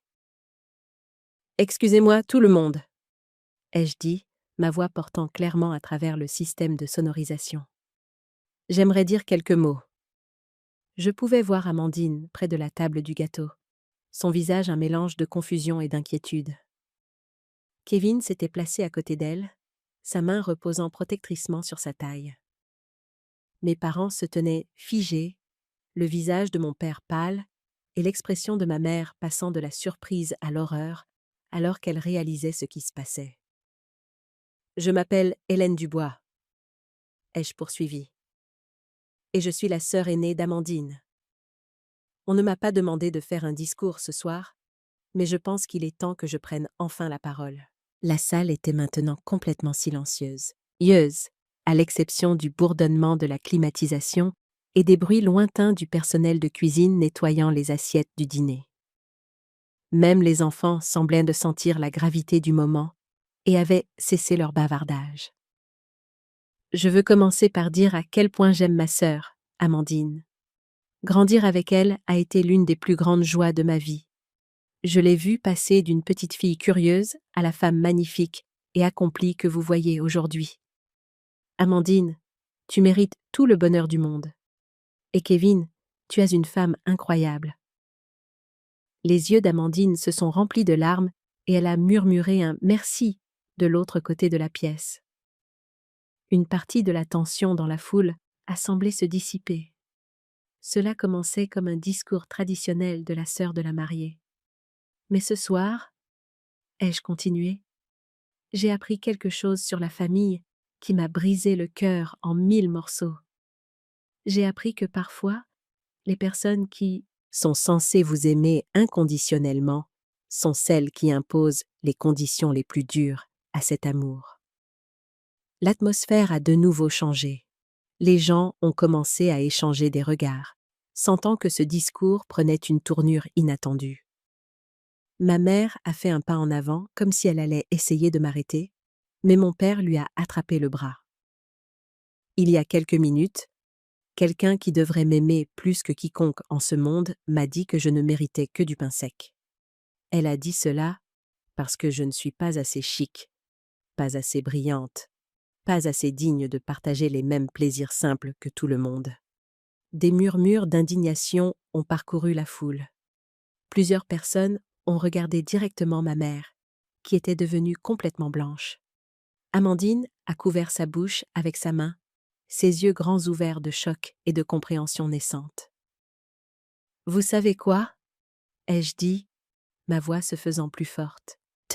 « Excusez-moi, tout le monde !» ai-je dit, ma voix portant clairement à travers le système de sonorisation. « J'aimerais dire quelques mots. » Je pouvais voir Amandine près de la table du gâteau, son visage un mélange de confusion et d'inquiétude. Kevin s'était placé à côté d'elle, sa main reposant protectriquement sur sa taille. Mes parents se tenaient figés, le visage de mon père pâle et l'expression de ma mère passant de la surprise à l'horreur alors qu'elle réalisait ce qui se passait. « Je m'appelle Hélène Dubois, » ai-je poursuivi, « et je suis la sœur aînée d'Amandine. On ne m'a pas demandé de faire un discours ce soir, mais je pense qu'il est temps que je prenne enfin la parole. » La salle était maintenant complètement silencieuse, à l'exception du bourdonnement de la climatisation et des bruits lointains du personnel de cuisine nettoyant les assiettes du dîner. Même les enfants semblaient de sentir la gravité du moment et avaient cessé leur bavardage. Je veux commencer par dire à quel point j'aime ma sœur, Amandine. Grandir avec elle a été l'une des plus grandes joies de ma vie. Je l'ai vue passer d'une petite fille curieuse à la femme magnifique et accomplie que vous voyez aujourd'hui. Amandine, tu mérites tout le bonheur du monde. Et Kevin, tu as une femme incroyable. Les yeux d'Amandine se sont remplis de larmes et elle a murmuré un « merci » de l'autre côté de la pièce. Une partie de la tension dans la foule a semblé se dissiper. Cela commençait comme un discours traditionnel de la sœur de la mariée. Mais ce soir, ai-je continué, j'ai appris quelque chose sur la famille qui m'a brisé le cœur en 1000 morceaux. J'ai appris que parfois, les personnes qui sont censées vous aimer inconditionnellement sont celles qui imposent les conditions les plus dures à cet amour. L'atmosphère a de nouveau changé. Les gens ont commencé à échanger des regards, sentant que ce discours prenait une tournure inattendue. Ma mère a fait un pas en avant, comme si elle allait essayer de m'arrêter, mais mon père lui a attrapé le bras. Il y a quelques minutes, quelqu'un qui devrait m'aimer plus que quiconque en ce monde m'a dit que je ne méritais que du pain sec. Elle a dit cela parce que je ne suis pas assez chic, pas assez brillante, pas assez digne de partager les mêmes plaisirs simples que tout le monde. Des murmures d'indignation ont parcouru la foule. Plusieurs personnes ont regardé directement ma mère, qui était devenue complètement blanche. Amandine a couvert sa bouche avec sa main, ses yeux grands ouverts de choc et de compréhension naissante. « Vous savez quoi ?» ai-je dit, ma voix se faisant plus forte. «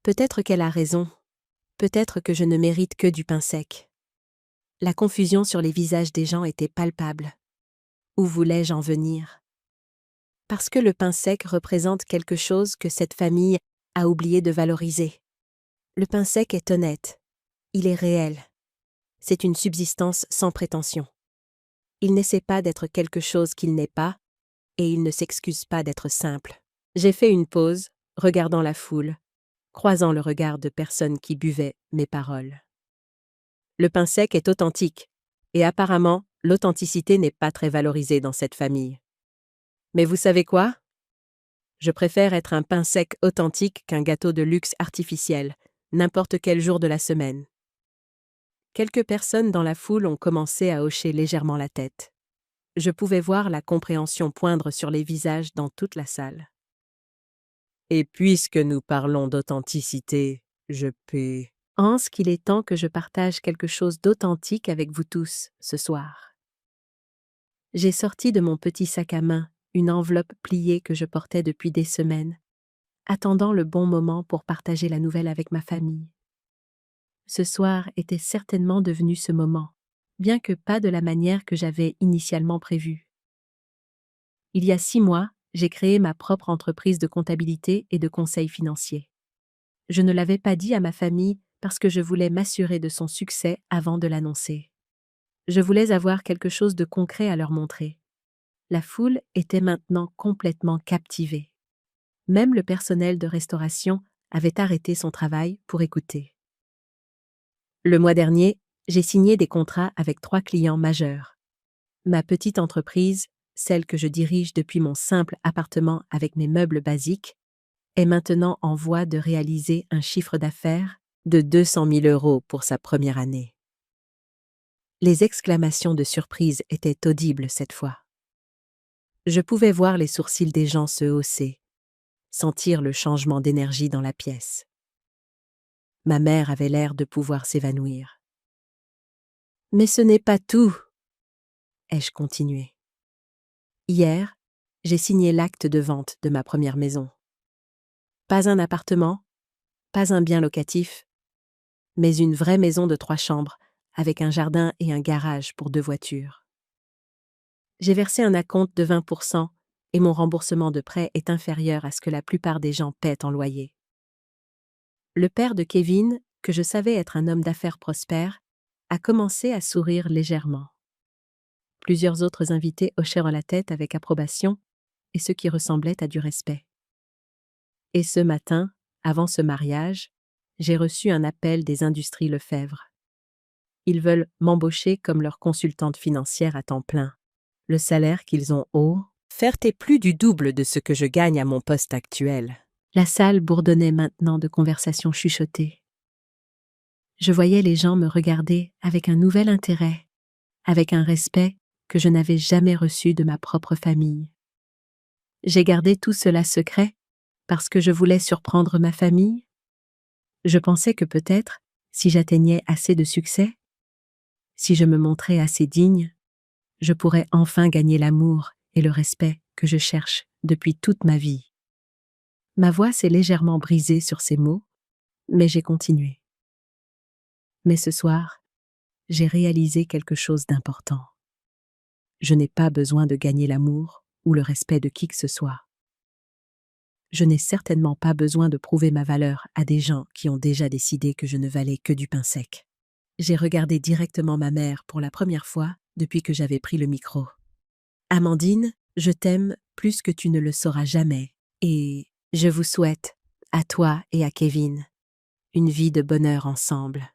Peut-être qu'elle a raison. Peut-être que je ne mérite que du pain sec. » La confusion sur les visages des gens était palpable. Où voulais-je en venir? Parce que le pain sec représente quelque chose que cette famille a oublié de valoriser. Le pain sec est honnête. Il est réel. C'est une subsistance sans prétention. Il n'essaie pas d'être quelque chose qu'il n'est pas, et il ne s'excuse pas d'être simple. J'ai fait une pause, regardant la foule, croisant le regard de personnes qui buvaient mes paroles. Le pain sec est authentique, et apparemment, l'authenticité n'est pas très valorisée dans cette famille. Mais vous savez quoi? Je préfère être un pain sec authentique qu'un gâteau de luxe artificiel, n'importe quel jour de la semaine. Quelques personnes dans la foule ont commencé à hocher légèrement la tête. Je pouvais voir la compréhension poindre sur les visages dans toute la salle. Et puisque nous parlons d'authenticité, je pense qu'il est temps que je partage quelque chose d'authentique avec vous tous ce soir. J'ai sorti de mon petit sac à main une enveloppe pliée que je portais depuis des semaines, attendant le bon moment pour partager la nouvelle avec ma famille. Ce soir était certainement devenu ce moment, bien que pas de la manière que j'avais initialement prévue. Il y a 6 mois, j'ai créé ma propre entreprise de comptabilité et de conseil financier. Je ne l'avais pas dit à ma famille parce que je voulais m'assurer de son succès avant de l'annoncer. Je voulais avoir quelque chose de concret à leur montrer. La foule était maintenant complètement captivée. Même le personnel de restauration avait arrêté son travail pour écouter. Le mois dernier, j'ai signé des contrats avec 3 clients majeurs. Ma petite entreprise, celle que je dirige depuis mon simple appartement avec mes meubles basiques, est maintenant en voie de réaliser un chiffre d'affaires de 200 000 € pour sa première année. Les exclamations de surprise étaient audibles cette fois. Je pouvais voir les sourcils des gens se hausser, sentir le changement d'énergie dans la pièce. Ma mère avait l'air de pouvoir s'évanouir. « Mais ce n'est pas tout !» ai-je continué. Hier, j'ai signé l'acte de vente de ma première maison. Pas un appartement, pas un bien locatif, mais une vraie maison de 3 chambres, avec un jardin et un garage pour 2 voitures. J'ai versé un acompte de 20% et mon remboursement de prêt est inférieur à ce que la plupart des gens paient en loyer. Le père de Kevin, que je savais être un homme d'affaires prospère, a commencé à sourire légèrement. Plusieurs autres invités hochèrent la tête avec approbation et ce qui ressemblait à du respect. Et ce matin, avant ce mariage, j'ai reçu un appel des Industries Lefebvre. Ils veulent m'embaucher comme leur consultante financière à temps plein. Le salaire qu'ils ont haut, est plus du double de ce que je gagne à mon poste actuel. La salle bourdonnait maintenant de conversations chuchotées. Je voyais les gens me regarder avec un nouvel intérêt, avec un respect que je n'avais jamais reçu de ma propre famille. J'ai gardé tout cela secret parce que je voulais surprendre ma famille. Je pensais que peut-être, si j'atteignais assez de succès, si je me montrais assez digne, je pourrais enfin gagner l'amour et le respect que je cherche depuis toute ma vie. Ma voix s'est légèrement brisée sur ces mots, mais j'ai continué. Mais ce soir, j'ai réalisé quelque chose d'important. Je n'ai pas besoin de gagner l'amour ou le respect de qui que ce soit. Je n'ai certainement pas besoin de prouver ma valeur à des gens qui ont déjà décidé que je ne valais que du pain sec. J'ai regardé directement ma mère pour la première fois depuis que j'avais pris le micro. Amandine, je t'aime plus que tu ne le sauras jamais, et je vous souhaite, à toi et à Kevin, une vie de bonheur ensemble.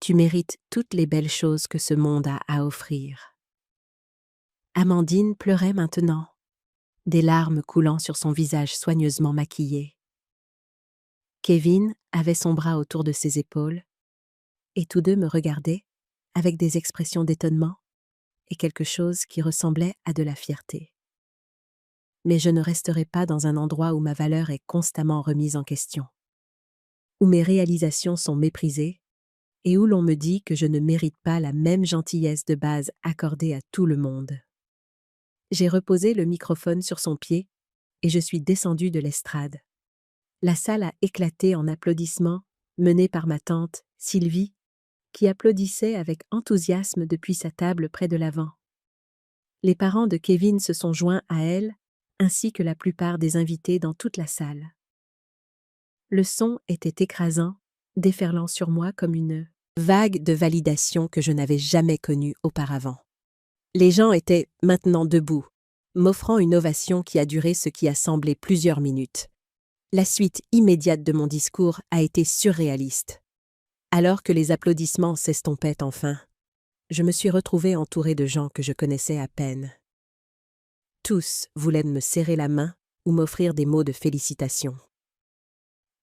Tu mérites toutes les belles choses que ce monde a à offrir. Amandine pleurait maintenant, des larmes coulant sur son visage soigneusement maquillé. Kevin avait son bras autour de ses épaules, et tous deux me regardaient avec des expressions d'étonnement et quelque chose qui ressemblait à de la fierté. Mais je ne resterai pas dans un endroit où ma valeur est constamment remise en question, où mes réalisations sont méprisées et où l'on me dit que je ne mérite pas la même gentillesse de base accordée à tout le monde. J'ai reposé le microphone sur son pied et je suis descendue de l'estrade. La salle a éclaté en applaudissements menés par ma tante, Sylvie, qui applaudissait avec enthousiasme depuis sa table près de l'avant. Les parents de Kevin se sont joints à elle, ainsi que la plupart des invités dans toute la salle. Le son était écrasant, déferlant sur moi comme une vague de validation que je n'avais jamais connue auparavant. Les gens étaient maintenant debout, m'offrant une ovation qui a duré ce qui a semblé plusieurs minutes. La suite immédiate de mon discours a été surréaliste. Alors que les applaudissements s'estompaient enfin, je me suis retrouvée entourée de gens que je connaissais à peine. Tous voulaient me serrer la main ou m'offrir des mots de félicitations.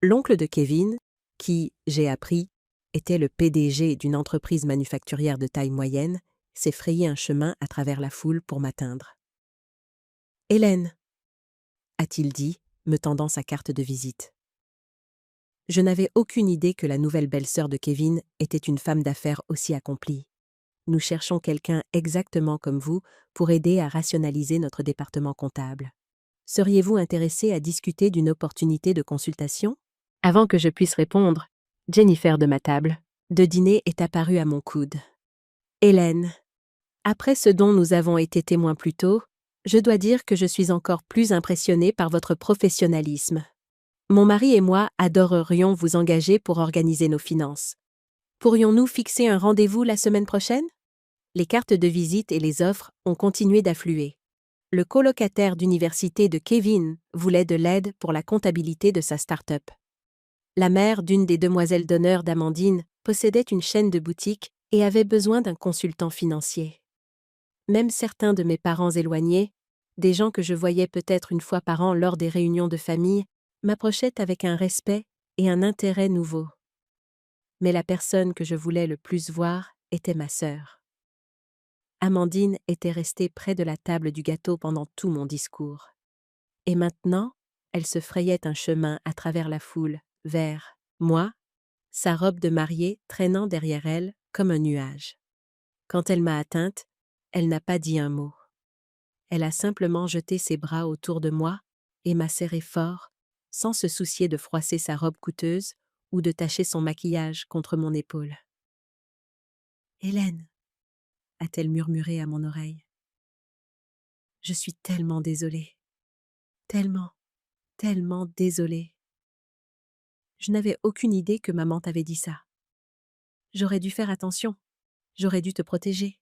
L'oncle de Kevin, qui, j'ai appris, était le PDG d'une entreprise manufacturière de taille moyenne, s'est frayé un chemin à travers la foule pour m'atteindre. « Hélène » a-t-il dit, me tendant sa carte de visite. Je n'avais aucune idée que la nouvelle belle-sœur de Kevin était une femme d'affaires aussi accomplie. Nous cherchons quelqu'un exactement comme vous pour aider à rationaliser notre département comptable. Seriez-vous intéressé à discuter d'une opportunité de consultation? Avant que je puisse répondre, Jennifer de ma table de dîner est apparue à mon coude. Hélène, après ce dont nous avons été témoins plus tôt, je dois dire que je suis encore plus impressionnée par votre professionnalisme. Mon mari et moi adorerions vous engager pour organiser nos finances. Pourrions-nous fixer un rendez-vous la semaine prochaine? Les cartes de visite et les offres ont continué d'affluer. Le colocataire d'université de Kevin voulait de l'aide pour la comptabilité de sa start-up. La mère d'une des demoiselles d'honneur d'Amandine possédait une chaîne de boutiques et avait besoin d'un consultant financier. Même certains de mes parents éloignés, des gens que je voyais peut-être une fois par an lors des réunions de famille, m'approchaient avec un respect et un intérêt nouveaux. Mais la personne que je voulais le plus voir était ma sœur. Amandine était restée près de la table du gâteau pendant tout mon discours. Et maintenant, elle se frayait un chemin à travers la foule, vers moi, sa robe de mariée traînant derrière elle comme un nuage. Quand elle m'a atteinte, elle n'a pas dit un mot. Elle a simplement jeté ses bras autour de moi et m'a serré fort, sans se soucier de froisser sa robe coûteuse ou de tacher son maquillage contre mon épaule. « Hélène » a-t-elle murmuré à mon oreille. « Je suis tellement désolée. Tellement, tellement désolée. » Je n'avais aucune idée que maman t'avait dit ça. J'aurais dû faire attention. J'aurais dû te protéger.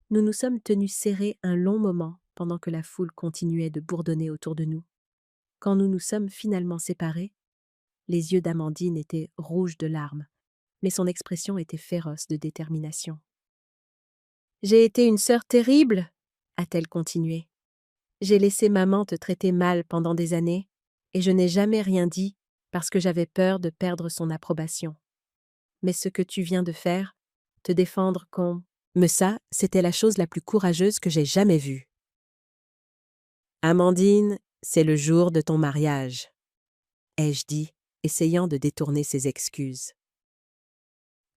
Nous nous sommes tenus serrés un long moment pendant que la foule continuait de bourdonner autour de nous. Quand nous nous sommes finalement séparés, les yeux d'Amandine étaient rouges de larmes, mais son expression était féroce de détermination. « J'ai été une sœur terrible, a-t-elle continué. J'ai laissé maman te traiter mal pendant des années, et je n'ai jamais rien dit parce que j'avais peur de perdre son approbation. Mais ce que tu viens de faire, te défendre Mais ça, c'était la chose la plus courageuse que j'ai jamais vue. Amandine, c'est le jour de ton mariage, ai-je dit, essayant de détourner ses excuses.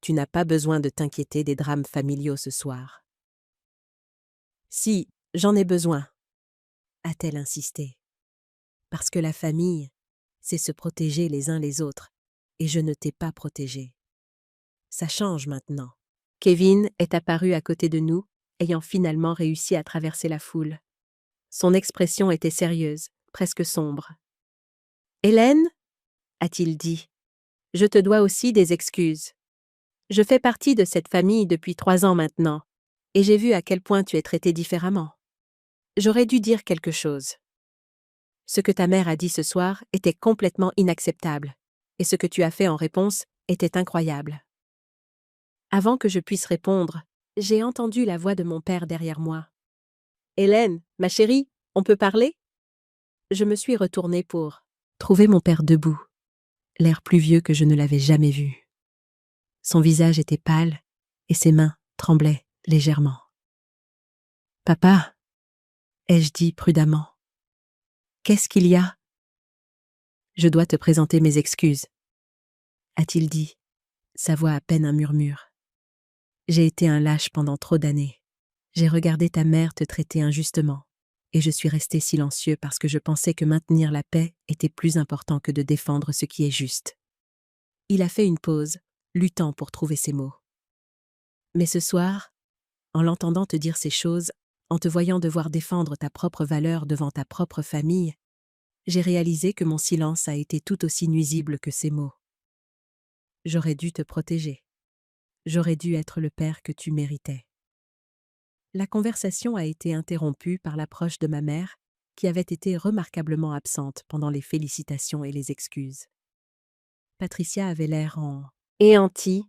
Tu n'as pas besoin de t'inquiéter des drames familiaux ce soir. Si, j'en ai besoin, a-t-elle insisté. Parce que la famille, c'est se protéger les uns les autres, et je ne t'ai pas protégé. Ça change maintenant. Kevin est apparu à côté de nous, ayant finalement réussi à traverser la foule. Son expression était sérieuse, presque sombre. « Hélène » a-t-il dit, « je te dois aussi des excuses. Je fais partie de cette famille depuis 3 ans maintenant, et j'ai vu à quel point tu es traitée différemment. J'aurais dû dire quelque chose. Ce que ta mère a dit ce soir était complètement inacceptable, et ce que tu as fait en réponse était incroyable. » Avant que je puisse répondre, j'ai entendu la voix de mon père derrière moi. « Hélène, ma chérie, on peut parler ?» Je me suis retournée pour trouver mon père debout, l'air plus vieux que je ne l'avais jamais vu. Son visage était pâle et ses mains tremblaient légèrement. « Papa » ai-je dit prudemment. « Qu'est-ce qu'il y a ?»« Je dois te présenter mes excuses, » a-t-il dit, sa voix à peine un murmure. « J'ai été un lâche pendant trop d'années. J'ai regardé ta mère te traiter injustement, et je suis resté silencieux parce que je pensais que maintenir la paix était plus important que de défendre ce qui est juste. » Il a fait une pause, luttant pour trouver ses mots. « Mais ce soir, en l'entendant te dire ces choses, en te voyant devoir défendre ta propre valeur devant ta propre famille, j'ai réalisé que mon silence a été tout aussi nuisible que ces mots. J'aurais dû te protéger. J'aurais dû être le père que tu méritais. » La conversation a été interrompue par l'approche de ma mère, qui avait été remarquablement absente pendant les félicitations et les excuses. Patricia avait l'air éantie,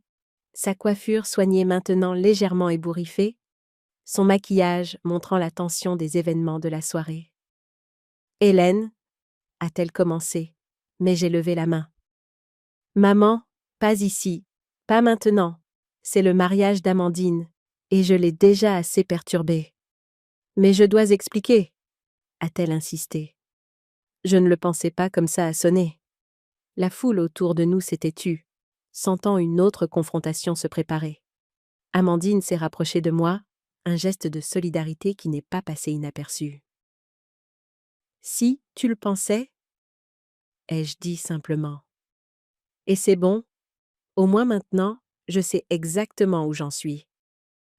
sa coiffure soignée maintenant légèrement ébouriffée, son maquillage montrant la tension des événements de la soirée. « Hélène » a-t-elle commencé, mais j'ai levé la main. « Maman, pas ici, pas maintenant, c'est le mariage d'Amandine, et je l'ai déjà assez perturbée. »« Mais je dois expliquer » a-t-elle insisté. Je ne le pensais pas comme ça à sonner. La foule autour de nous s'était tue, sentant une autre confrontation se préparer. Amandine s'est rapprochée de moi, un geste de solidarité qui n'est pas passé inaperçu. « Si, tu le pensais » ai-je dit simplement. « Et c'est bon, au moins maintenant, je sais exactement où j'en suis. »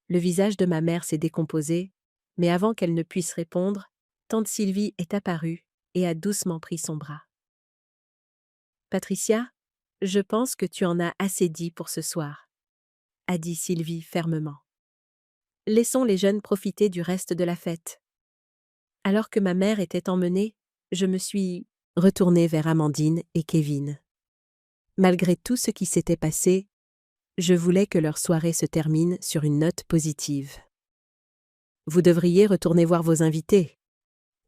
Le visage de ma mère s'est décomposé, mais avant qu'elle ne puisse répondre, tante Sylvie est apparue et a doucement pris son bras. « Patricia, je pense que tu en as assez dit pour ce soir, » a dit Sylvie fermement. « Laissons les jeunes profiter du reste de la fête. » Alors que ma mère était emmenée, je me suis retournée vers Amandine et Kevin. Malgré tout ce qui s'était passé, je voulais que leur soirée se termine sur une note positive. « Vous devriez retourner voir vos invités, »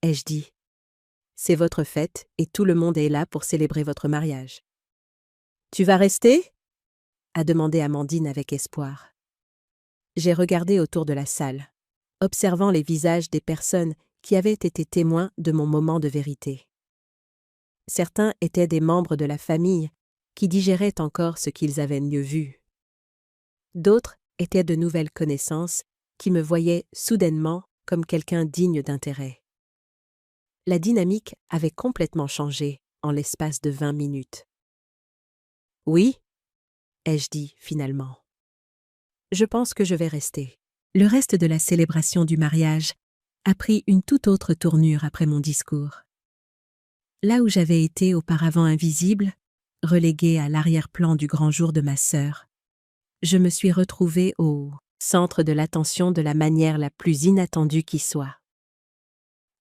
ai-je dit. « C'est votre fête et tout le monde est là pour célébrer votre mariage. »« Tu vas rester ?» a demandé Amandine avec espoir. J'ai regardé autour de la salle, observant les visages des personnes qui avaient été témoins de mon moment de vérité. Certains étaient des membres de la famille qui digéraient encore ce qu'ils avaient mieux vu. D'autres étaient de nouvelles connaissances qui me voyaient soudainement comme quelqu'un digne d'intérêt. La dynamique avait complètement changé en l'espace de 20 minutes. « Oui » ai-je dit finalement. « Je pense que je vais rester. » Le reste de la célébration du mariage a pris une toute autre tournure après mon discours. Là où j'avais été auparavant invisible, reléguée à l'arrière-plan du grand jour de ma sœur, je me suis retrouvée au centre de l'attention de la manière la plus inattendue qui soit.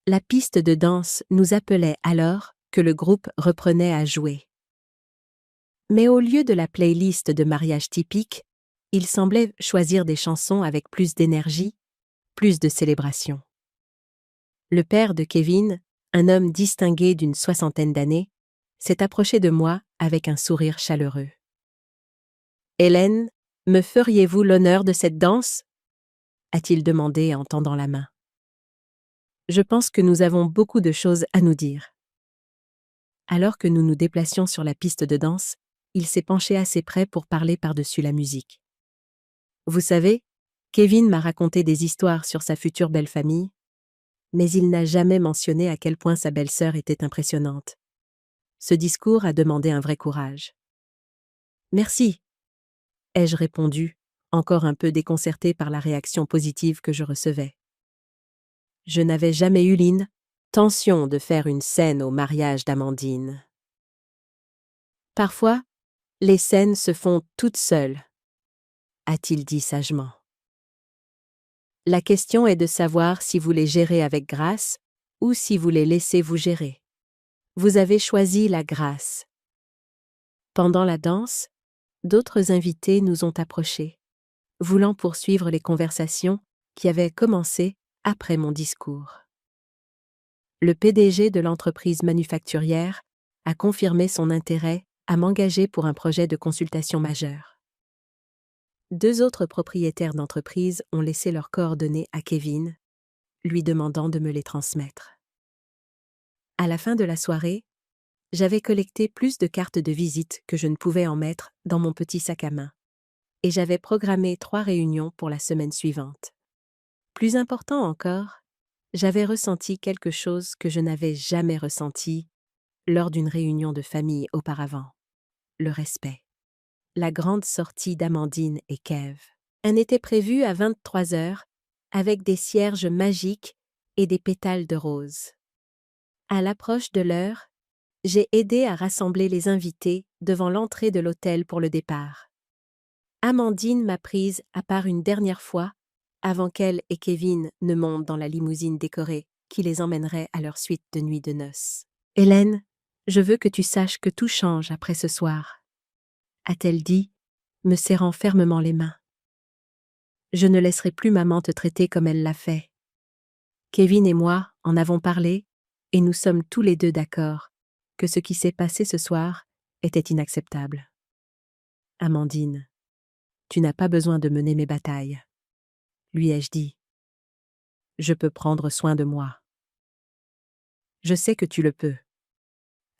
La piste de danse nous appelait alors que le groupe reprenait à jouer. Mais au lieu de la playlist de mariage typique, il semblait choisir des chansons avec plus d'énergie, plus de célébration. Le père de Kevin, un homme distingué d'une 60aine d'années, s'est approché de moi avec un sourire chaleureux. « Hélène, me feriez-vous l'honneur de cette danse ?» a-t-il demandé en tendant la main. Je pense que nous avons beaucoup de choses à nous dire. Alors que nous nous déplacions sur la piste de danse, il s'est penché assez près pour parler par-dessus la musique. Vous savez, Kevin m'a raconté des histoires sur sa future belle-famille, mais il n'a jamais mentionné à quel point sa belle-sœur était impressionnante. Ce discours a demandé un vrai courage. « Merci », ai-je répondu, encore un peu déconcertée par la réaction positive que je recevais. Je n'avais jamais eu l'intention de faire une scène au mariage d'Amandine. Parfois, les scènes se font toutes seules, a-t-il dit sagement. La question est de savoir si vous les gérez avec grâce ou si vous les laissez vous gérer. Vous avez choisi la grâce. Pendant la danse, d'autres invités nous ont approchés, voulant poursuivre les conversations qui avaient commencé après mon discours. Le PDG de l'entreprise manufacturière a confirmé son intérêt à m'engager pour un projet de consultation majeur. 2 autres propriétaires d'entreprise ont laissé leurs coordonnées à Kevin, lui demandant de me les transmettre. À la fin de la soirée, j'avais collecté plus de cartes de visite que je ne pouvais en mettre dans mon petit sac à main, et j'avais programmé 3 réunions pour la semaine suivante. Plus important encore, j'avais ressenti quelque chose que je n'avais jamais ressenti lors d'une réunion de famille auparavant. Le respect. La grande sortie d'Amandine et Kev. Elle était prévue à 23h avec des cierges magiques et des pétales de rose. À l'approche de l'heure, j'ai aidé à rassembler les invités devant l'entrée de l'hôtel pour le départ. Amandine m'a prise à part une dernière fois avant qu'elle et Kevin ne montent dans la limousine décorée qui les emmènerait à leur suite de nuit de noces. « Hélène, je veux que tu saches que tout change après ce soir, » a-t-elle dit, me serrant fermement les mains. « Je ne laisserai plus maman te traiter comme elle l'a fait. Kevin et moi en avons parlé et nous sommes tous les deux d'accord que ce qui s'est passé ce soir était inacceptable. Amandine, tu n'as pas besoin de mener mes batailles, lui ai-je dit. Je peux prendre soin de moi. Je sais que tu le peux,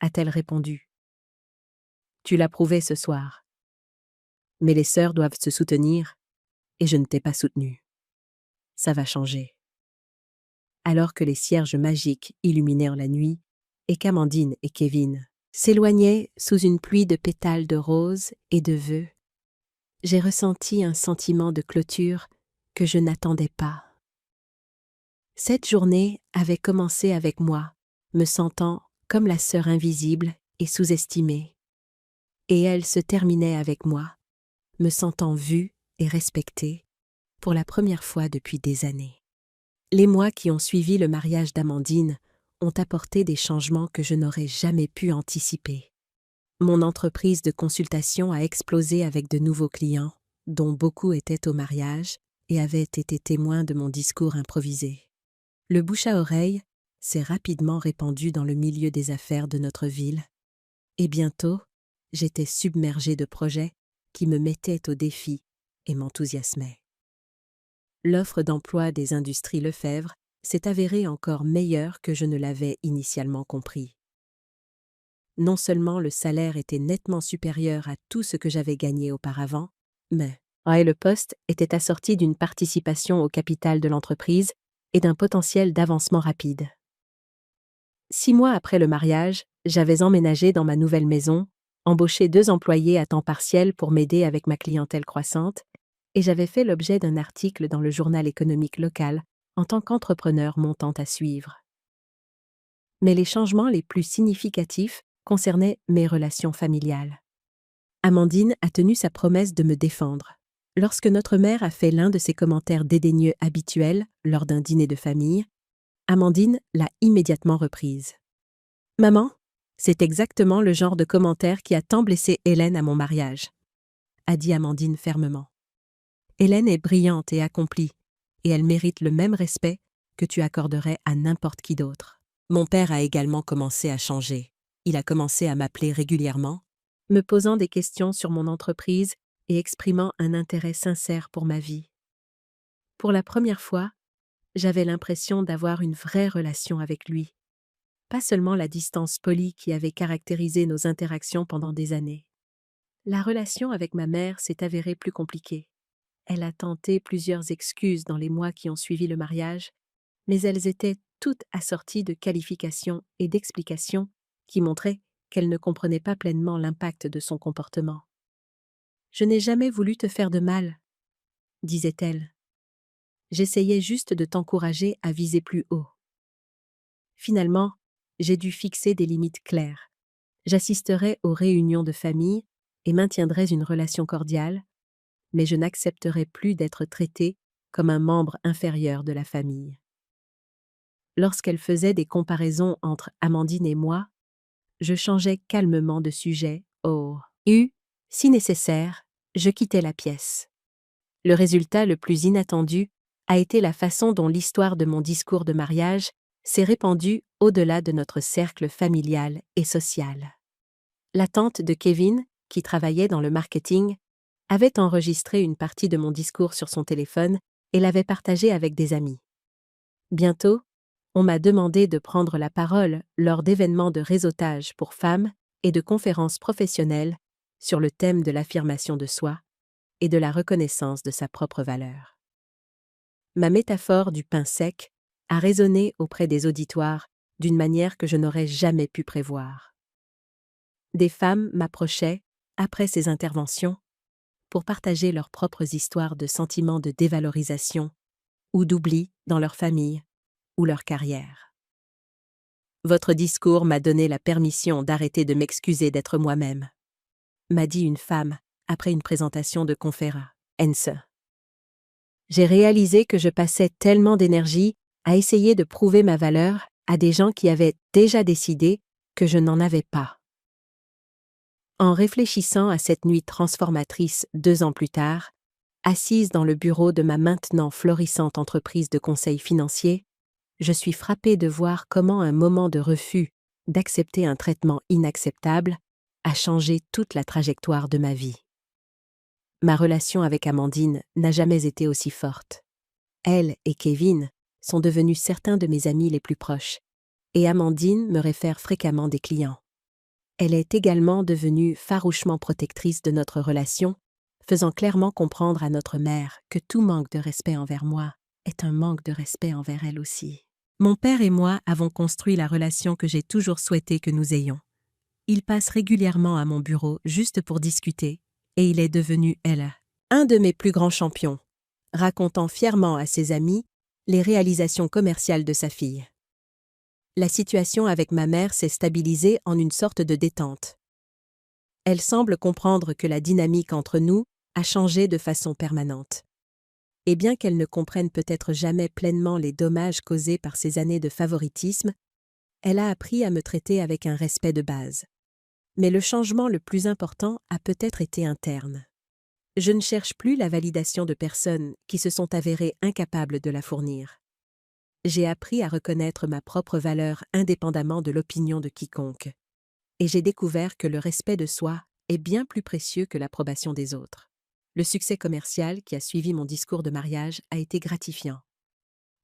a-t-elle répondu. Tu l'as prouvé ce soir. Mais les sœurs doivent se soutenir et je ne t'ai pas soutenue. Ça va changer. Alors que les cierges magiques illuminèrent la nuit et qu'Amandine et Kevin s'éloignaient sous une pluie de pétales de roses et de vœux, j'ai ressenti un sentiment de clôture que je n'attendais pas. Cette journée avait commencé avec moi, me sentant comme la sœur invisible et sous-estimée. Et elle se terminait avec moi, me sentant vue et respectée pour la première fois depuis des années. Les mois qui ont suivi le mariage d'Amandine ont apporté des changements que je n'aurais jamais pu anticiper. Mon entreprise de consultation a explosé avec de nouveaux clients, dont beaucoup étaient au mariage et avaient été témoins de mon discours improvisé. Le bouche-à-oreille s'est rapidement répandu dans le milieu des affaires de notre ville, et bientôt, j'étais submergée de projets qui me mettaient au défi et m'enthousiasmaient. L'offre d'emploi des industries Lefebvre s'est avérée encore meilleure que je ne l'avais initialement compris. Non seulement le salaire était nettement supérieur à tout ce que j'avais gagné auparavant, mais le poste était assorti d'une participation au capital de l'entreprise et d'un potentiel d'avancement rapide. 6 mois après le mariage, j'avais emménagé dans ma nouvelle maison, embauché 2 employés à temps partiel pour m'aider avec ma clientèle croissante, et j'avais fait l'objet d'un article dans le journal économique local en tant qu'entrepreneur montant à suivre. Mais les changements les plus significatifs concernait mes relations familiales. Amandine a tenu sa promesse de me défendre. Lorsque notre mère a fait l'un de ses commentaires dédaigneux habituels lors d'un dîner de famille, Amandine l'a immédiatement reprise. « Maman, c'est exactement le genre de commentaire qui a tant blessé Hélène à mon mariage », a dit Amandine fermement. « Hélène est brillante et accomplie, et elle mérite le même respect que tu accorderais à n'importe qui d'autre. » Mon père a également commencé à changer. Il a commencé à m'appeler régulièrement, me posant des questions sur mon entreprise et exprimant un intérêt sincère pour ma vie. Pour la première fois, j'avais l'impression d'avoir une vraie relation avec lui, pas seulement la distance polie qui avait caractérisé nos interactions pendant des années. La relation avec ma mère s'est avérée plus compliquée. Elle a tenté plusieurs excuses dans les mois qui ont suivi le mariage, mais elles étaient toutes assorties de qualifications et d'explications qui montraient qu'elle ne comprenait pas pleinement l'impact de son comportement. « Je n'ai jamais voulu te faire de mal », disait-elle. « J'essayais juste de t'encourager à viser plus haut. » Finalement, j'ai dû fixer des limites claires. J'assisterai aux réunions de famille et maintiendrai une relation cordiale, mais je n'accepterai plus d'être traitée comme un membre inférieur de la famille. Lorsqu'elle faisait des comparaisons entre Amandine et moi, je changeais calmement de sujet si nécessaire, je quittais la pièce. Le résultat le plus inattendu a été la façon dont l'histoire de mon discours de mariage s'est répandue au-delà de notre cercle familial et social. La tante de Kevin, qui travaillait dans le marketing, avait enregistré une partie de mon discours sur son téléphone et l'avait partagé avec des amis. Bientôt, on m'a demandé de prendre la parole lors d'événements de réseautage pour femmes et de conférences professionnelles sur le thème de l'affirmation de soi et de la reconnaissance de sa propre valeur. Ma métaphore du pain sec a résonné auprès des auditoires d'une manière que je n'aurais jamais pu prévoir. Des femmes m'approchaient, après ces interventions, pour partager leurs propres histoires de sentiments de dévalorisation ou d'oubli dans leur famille ou leur carrière. « Votre discours m'a donné la permission d'arrêter de m'excuser d'être moi-même », m'a dit une femme après une présentation de conférence. J'ai réalisé que je passais tellement d'énergie à essayer de prouver ma valeur à des gens qui avaient déjà décidé que je n'en avais pas. En réfléchissant à cette nuit transformatrice 2 ans plus tard, assise dans le bureau de ma maintenant florissante entreprise de conseil financier, je suis frappée de voir comment un moment de refus d'accepter un traitement inacceptable a changé toute la trajectoire de ma vie. Ma relation avec Amandine n'a jamais été aussi forte. Elle et Kevin sont devenus certains de mes amis les plus proches, et Amandine me réfère fréquemment des clients. Elle est également devenue farouchement protectrice de notre relation, faisant clairement comprendre à notre mère que tout manque de respect envers moi est un manque de respect envers elle aussi. Mon père et moi avons construit la relation que j'ai toujours souhaité que nous ayons. Il passe régulièrement à mon bureau juste pour discuter, et il est devenu, un de mes plus grands champions, racontant fièrement à ses amis les réalisations commerciales de sa fille. La situation avec ma mère s'est stabilisée en une sorte de détente. Elle semble comprendre que la dynamique entre nous a changé de façon permanente. Et bien qu'elle ne comprenne peut-être jamais pleinement les dommages causés par ces années de favoritisme, elle a appris à me traiter avec un respect de base. Mais le changement le plus important a peut-être été interne. Je ne cherche plus la validation de personnes qui se sont avérées incapables de la fournir. J'ai appris à reconnaître ma propre valeur indépendamment de l'opinion de quiconque. Et j'ai découvert que le respect de soi est bien plus précieux que l'approbation des autres. Le succès commercial qui a suivi mon discours de mariage a été gratifiant.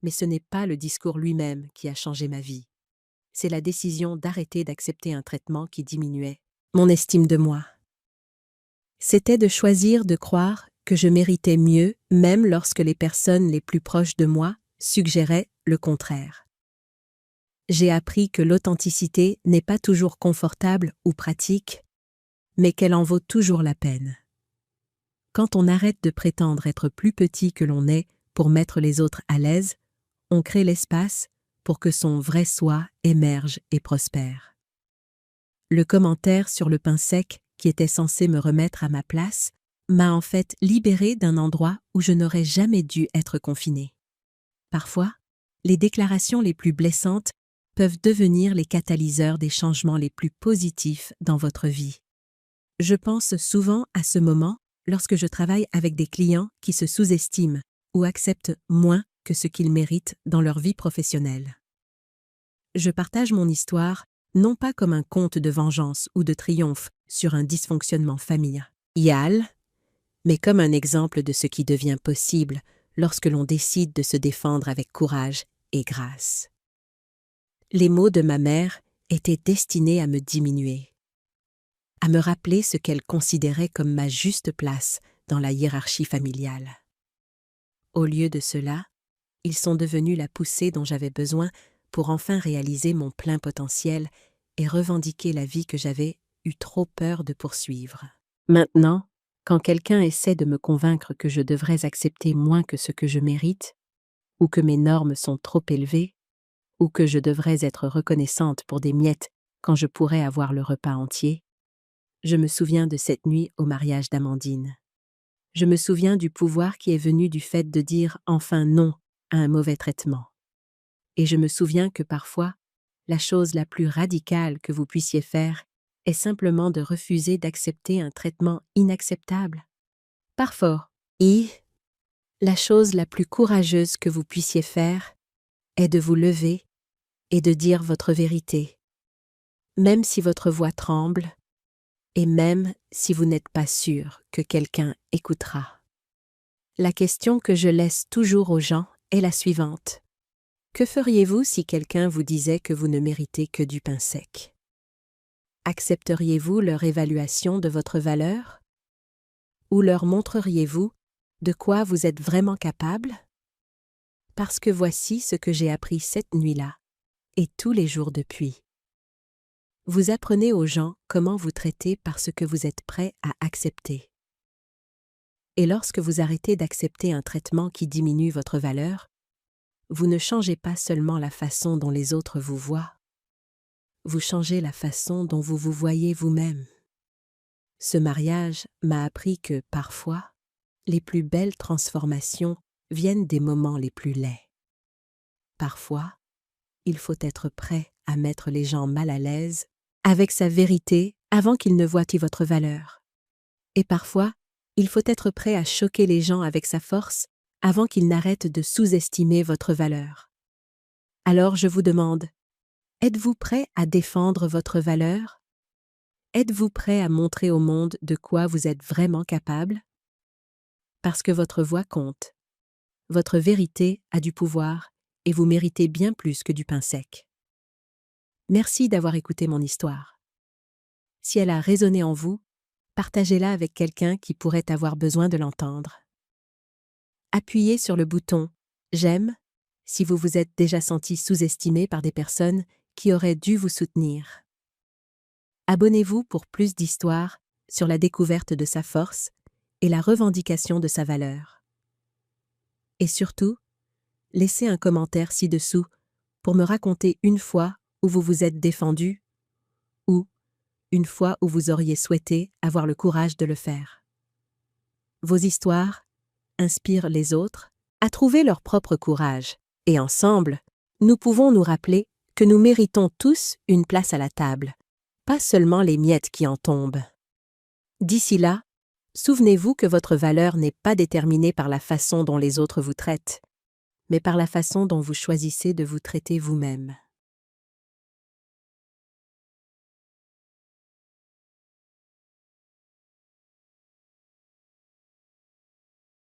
Mais ce n'est pas le discours lui-même qui a changé ma vie. C'est la décision d'arrêter d'accepter un traitement qui diminuait mon estime de moi. C'était de choisir de croire que je méritais mieux, même lorsque les personnes les plus proches de moi suggéraient le contraire. J'ai appris que l'authenticité n'est pas toujours confortable ou pratique, mais qu'elle en vaut toujours la peine. Quand on arrête de prétendre être plus petit que l'on est pour mettre les autres à l'aise, on crée l'espace pour que son vrai soi émerge et prospère. Le commentaire sur le pain sec, qui était censé me remettre à ma place, m'a en fait libérée d'un endroit où je n'aurais jamais dû être confinée. Parfois, les déclarations les plus blessantes peuvent devenir les catalyseurs des changements les plus positifs dans votre vie. Je pense souvent à ce moment lorsque je travaille avec des clients qui se sous-estiment ou acceptent moins que ce qu'ils méritent dans leur vie professionnelle. Je partage mon histoire non pas comme un conte de vengeance ou de triomphe sur un dysfonctionnement familial, mais comme un exemple de ce qui devient possible lorsque l'on décide de se défendre avec courage et grâce. Les mots de ma mère étaient destinés à me diminuer, à me rappeler ce qu'elle considérait comme ma juste place dans la hiérarchie familiale. Au lieu de cela, ils sont devenus la poussée dont j'avais besoin pour enfin réaliser mon plein potentiel et revendiquer la vie que j'avais eu trop peur de poursuivre. Maintenant, quand quelqu'un essaie de me convaincre que je devrais accepter moins que ce que je mérite, ou que mes normes sont trop élevées, ou que je devrais être reconnaissante pour des miettes quand je pourrais avoir le repas entier, je me souviens de cette nuit au mariage d'Amandine. Je me souviens du pouvoir qui est venu du fait de dire enfin non à un mauvais traitement. Et je me souviens que parfois, la chose la plus radicale que vous puissiez faire est simplement de refuser d'accepter un traitement inacceptable. Parfois, la chose la plus courageuse que vous puissiez faire est de vous lever et de dire votre vérité, même si votre voix tremble et même si vous n'êtes pas sûr que quelqu'un écoutera. La question que je laisse toujours aux gens est la suivante. Que feriez-vous si quelqu'un vous disait que vous ne méritez que du pain sec? Accepteriez-vous leur évaluation de votre valeur? Ou leur montreriez-vous de quoi vous êtes vraiment capable? Parce que voici ce que j'ai appris cette nuit-là, et tous les jours depuis. Vous apprenez aux gens comment vous traiter parce que vous êtes prêt à accepter. Et lorsque vous arrêtez d'accepter un traitement qui diminue votre valeur, vous ne changez pas seulement la façon dont les autres vous voient, vous changez la façon dont vous vous voyez vous-même. Ce mariage m'a appris que, parfois, les plus belles transformations viennent des moments les plus laids. Parfois, il faut être prêt à mettre les gens mal à l'aise avec sa vérité avant qu'ils ne voient votre valeur. Et parfois, il faut être prêt à choquer les gens avec sa force avant qu'ils n'arrêtent de sous-estimer votre valeur. Alors je vous demande, êtes-vous prêt à défendre votre valeur? Êtes-vous prêt à montrer au monde de quoi vous êtes vraiment capable? Parce que votre voix compte. Votre vérité a du pouvoir et vous méritez bien plus que du pain sec. Merci d'avoir écouté mon histoire. Si elle a résonné en vous, partagez-la avec quelqu'un qui pourrait avoir besoin de l'entendre. Appuyez sur le bouton « J'aime » si vous vous êtes déjà senti sous-estimé par des personnes qui auraient dû vous soutenir. Abonnez-vous pour plus d'histoires sur la découverte de sa force et la revendication de sa valeur. Et surtout, laissez un commentaire ci-dessous pour me raconter une fois où vous vous êtes défendu ou une fois où vous auriez souhaité avoir le courage de le faire. Vos histoires inspirent les autres à trouver leur propre courage et ensemble, nous pouvons nous rappeler que nous méritons tous une place à la table, pas seulement les miettes qui en tombent. D'ici là, souvenez-vous que votre valeur n'est pas déterminée par la façon dont les autres vous traitent, mais par la façon dont vous choisissez de vous traiter vous-même.